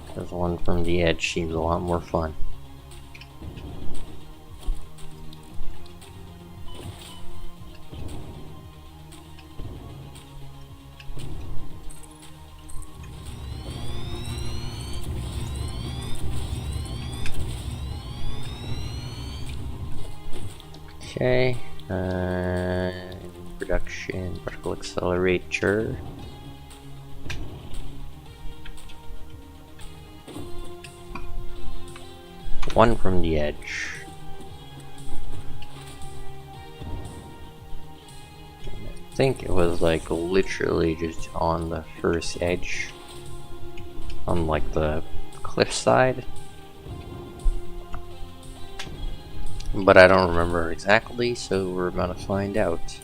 Because one from the edge seems a lot more fun. Okay, production, particle accelerator. One from the edge. I think it was like literally just on the first edge. On like the cliff side. But I don't remember exactly, so we're about to find out.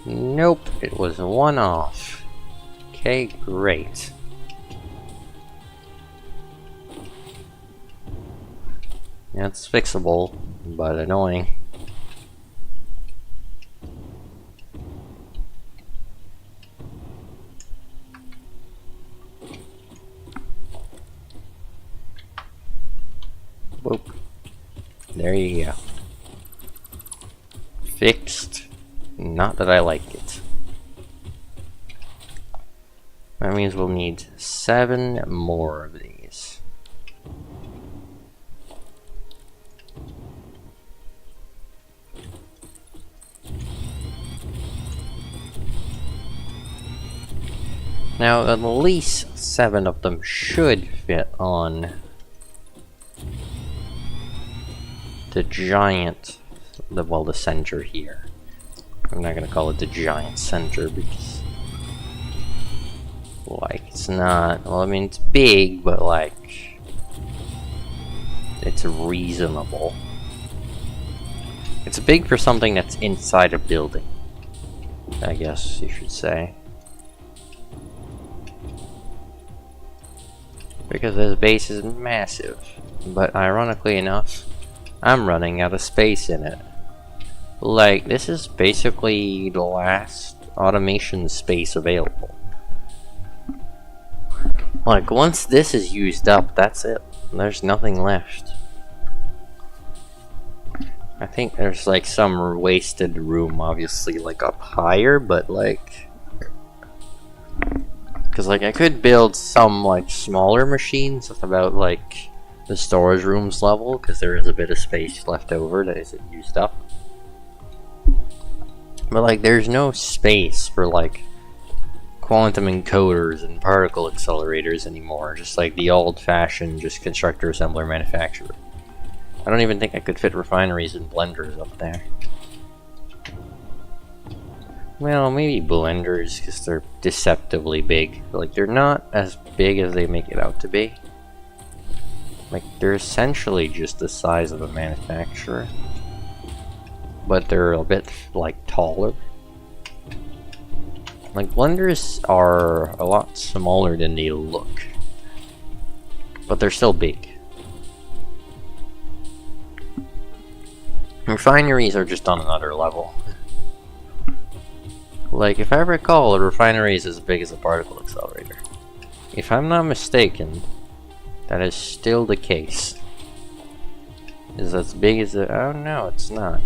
Nope, it was one off. Okay, great. Yeah, it's fixable, but annoying. Whoop. There you go. Fixed. Not that I like it. That means we'll need 7 more of these. Now, at least 7 of them should fit on the giant, the center here. I'm not gonna call it the giant center because, like, it's not, well, I mean, it's big, but, like, it's reasonable. It's big for something that's inside a building, I guess you should say. Because this base is massive, but ironically enough, I'm running out of space in it. Like, this is basically the last automation space available. Like, once this is used up, that's it. There's nothing left. I think there's like some wasted room, obviously, like up higher, but like, because like I could build some like smaller machines with about like the storage rooms level, because there is a bit of space left over that isn't used up. But like, there's no space for like quantum encoders and particle accelerators anymore. Just like the old-fashioned, just constructor, assembler, manufacturer. I don't even think I could fit refineries and blenders up there. Well, maybe blenders, because they're deceptively big. Like, they're not as big as they make it out to be. Like, they're essentially just the size of a manufacturer. But they're a bit, like, taller. Like, blenders are a lot smaller than they look. But they're still big. Refineries are just on another level. Like, if I recall, a refinery is as big as a particle accelerator. If I'm not mistaken, that is still the case. Is as big as a... oh no, it's not.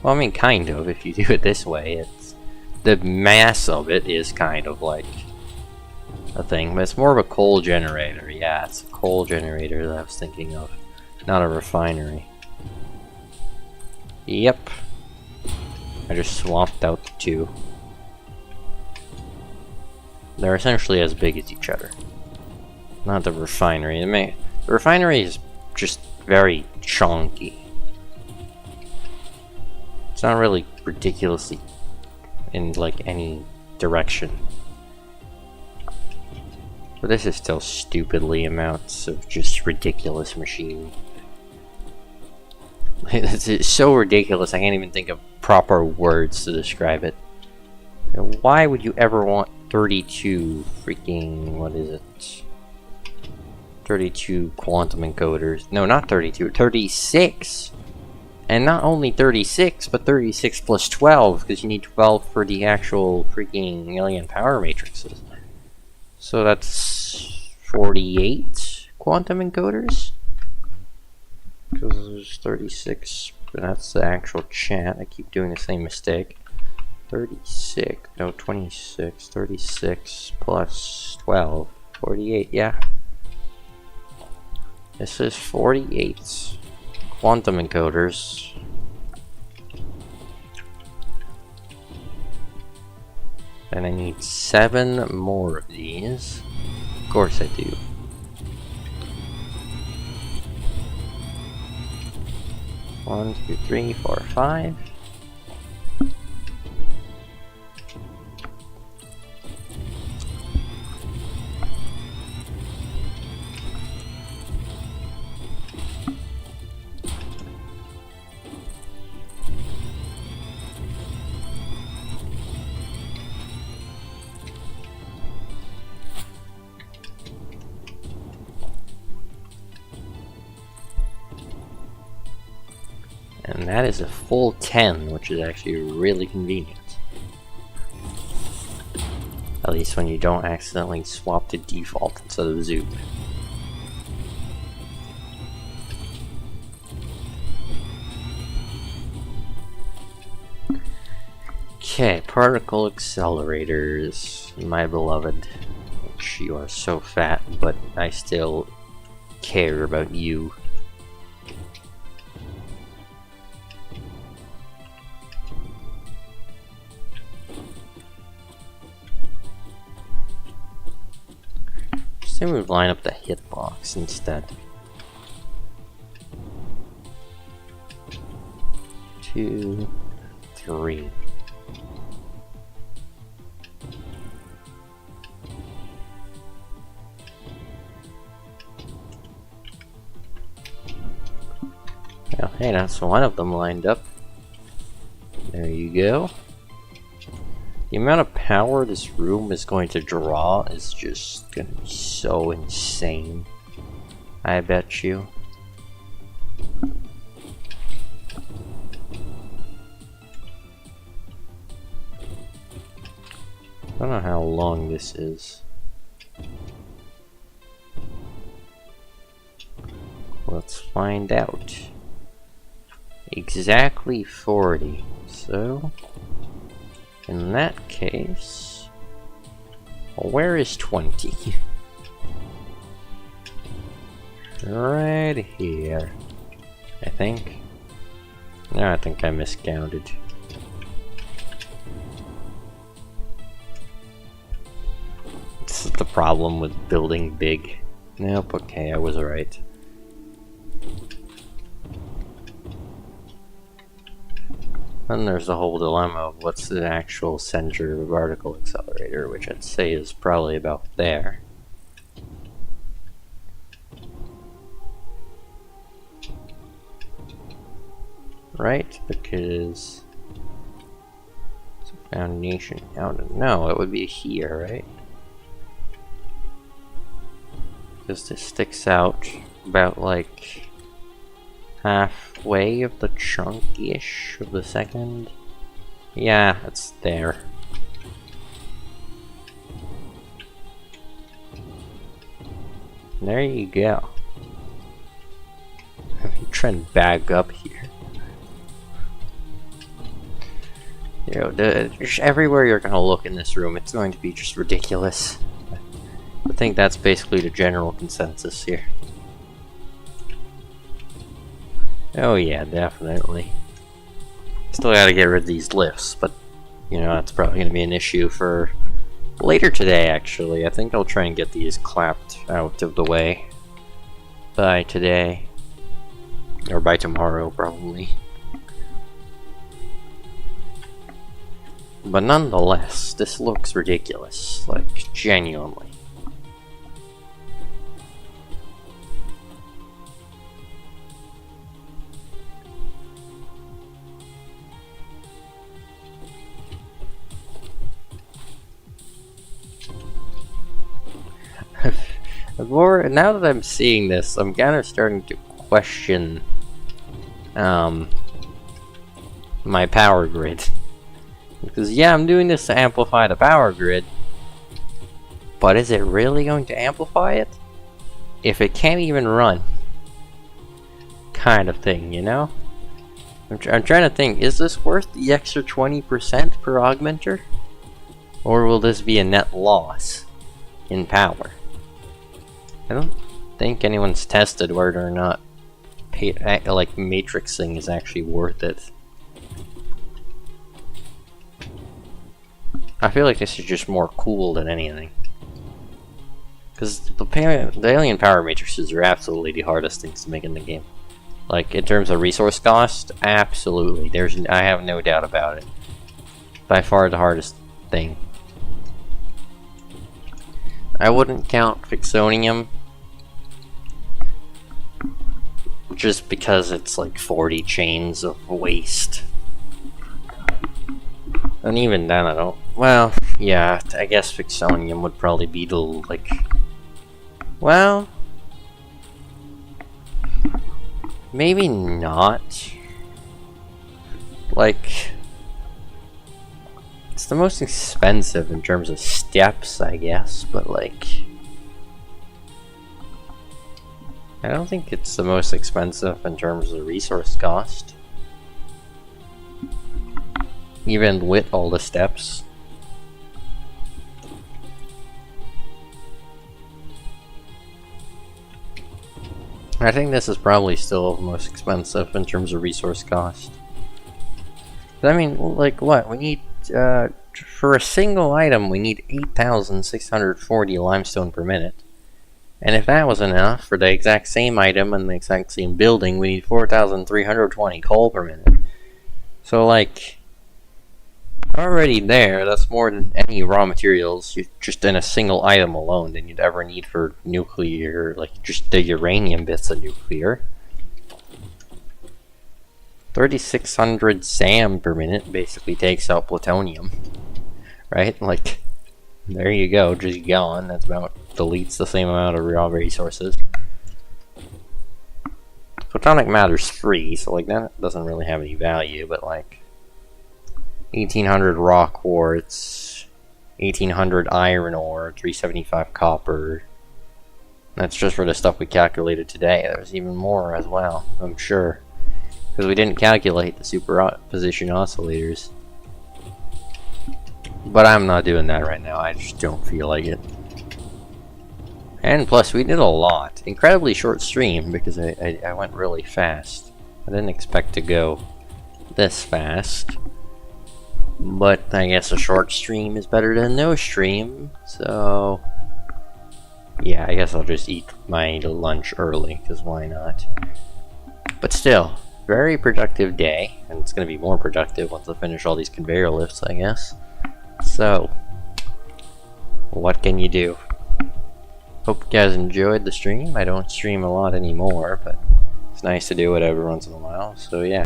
Well, I mean, kind of, if you do it this way. It's... the mass of it is kind of like a thing, but it's more of a coal generator. Yeah, it's a coal generator that I was thinking of, not a refinery. Yep. I just swapped out the two. They're essentially as big as each other. Not the refinery. The refinery is just very chunky. It's not really ridiculously in like any direction. But this is still stupidly amounts of just ridiculous machine. It's so ridiculous I can't even think of proper words to describe it. And why would you ever want 32 freaking, what is it? 32 quantum encoders. No, not 32, 36! And not only 36, but 36 plus 12, because you need 12 for the actual freaking alien power matrices. So that's 48 quantum encoders? Because there's 36, but that's the actual chat. I keep doing the same mistake. 36, no, 26, 36 plus 12, 48, yeah. This is 48 quantum encoders. And I need 7 more of these. Of course I do. One, two, three, four, 5. And that is a full 10, which is actually really convenient. At least when you don't accidentally swap to default instead of zoom. Okay, particle accelerators, my beloved. Which you are so fat, but I still care about you. Say we line up the hitbox instead. 2, 3. Well, hey, that's one of them lined up. There you go. The amount of power this room is going to draw is just going to be so insane. I bet you. I don't know how long this is. Let's find out. Exactly 40. So in that case, where is 20? Right here, I think. No, I think I miscounted. This is the problem with building big. Nope, okay, I was right. Then there's the whole dilemma of what's the actual center of a particle accelerator, which I'd say is probably about there. Right? Because it's a foundation out. No, it would be here, right? Because this sticks out about like halfway of the chunk-ish of the second. Yeah, it's there. There you go. I'm trying to back up here. You know, just everywhere you're gonna look in this room, it's going to be just ridiculous. I think that's basically the general consensus here. Oh yeah, definitely. Still gotta get rid of these lifts, but you know, that's probably gonna be an issue for later today, actually. I think I'll try and get these clapped out of the way by today. Or by tomorrow, probably. But nonetheless, this looks ridiculous, like, genuinely. Now that I'm seeing this, I'm kind of starting to question my power grid. Because yeah, I'm doing this to amplify the power grid, but is it really going to amplify it? If it can't even run? Kind of thing, you know? I'm trying to think, is this worth the extra 20% per augmenter? Or will this be a net loss in power? I don't think anyone's tested whether or not like matrixing is actually worth it. I feel like this is just more cool than anything. Because the alien power matrices are absolutely the hardest things to make in the game. Like, in terms of resource cost, absolutely. I have no doubt about it. By far the hardest thing. I wouldn't count Fixonium, just because it's like 40 chains of waste. And even then I don't... Well, yeah, I guess Fixonium would probably be the, like... Well... Maybe not. Like... It's the most expensive in terms of steps, I guess, but like... I don't think it's the most expensive in terms of resource cost. Even with all the steps. I think this is probably still the most expensive in terms of resource cost. I mean, like what? We need, for a single item, we need 8,640 limestone per minute. And if that wasn't enough, for the exact same item and the exact same building, we need 4,320 coal per minute. So, like, already there, that's more than any raw materials, just in a single item alone, than you'd ever need for nuclear, like, just the uranium bits of nuclear. 3,600 SAM per minute basically takes out plutonium. Right? Like, there you go, just gone. That's about deletes the same amount of raw resources. Photonic matter's free, so like that doesn't really have any value, but like 1,800 raw quartz, 1,800 iron ore, 375 copper. That's just for the stuff we calculated today. There's even more as well, I'm sure. Because we didn't calculate the superposition oscillators. But I'm not doing that right now, I just don't feel like it. And plus, we did a lot. Incredibly short stream, because I went really fast. I didn't expect to go this fast. But I guess a short stream is better than no stream, so... Yeah, I guess I'll just eat my lunch early, because why not? But still, very productive day, and it's going to be more productive once I finish all these conveyor lifts, I guess. So, what can you do? Hope you guys enjoyed the stream. I don't stream a lot anymore, but it's nice to do it every once in a while, so yeah.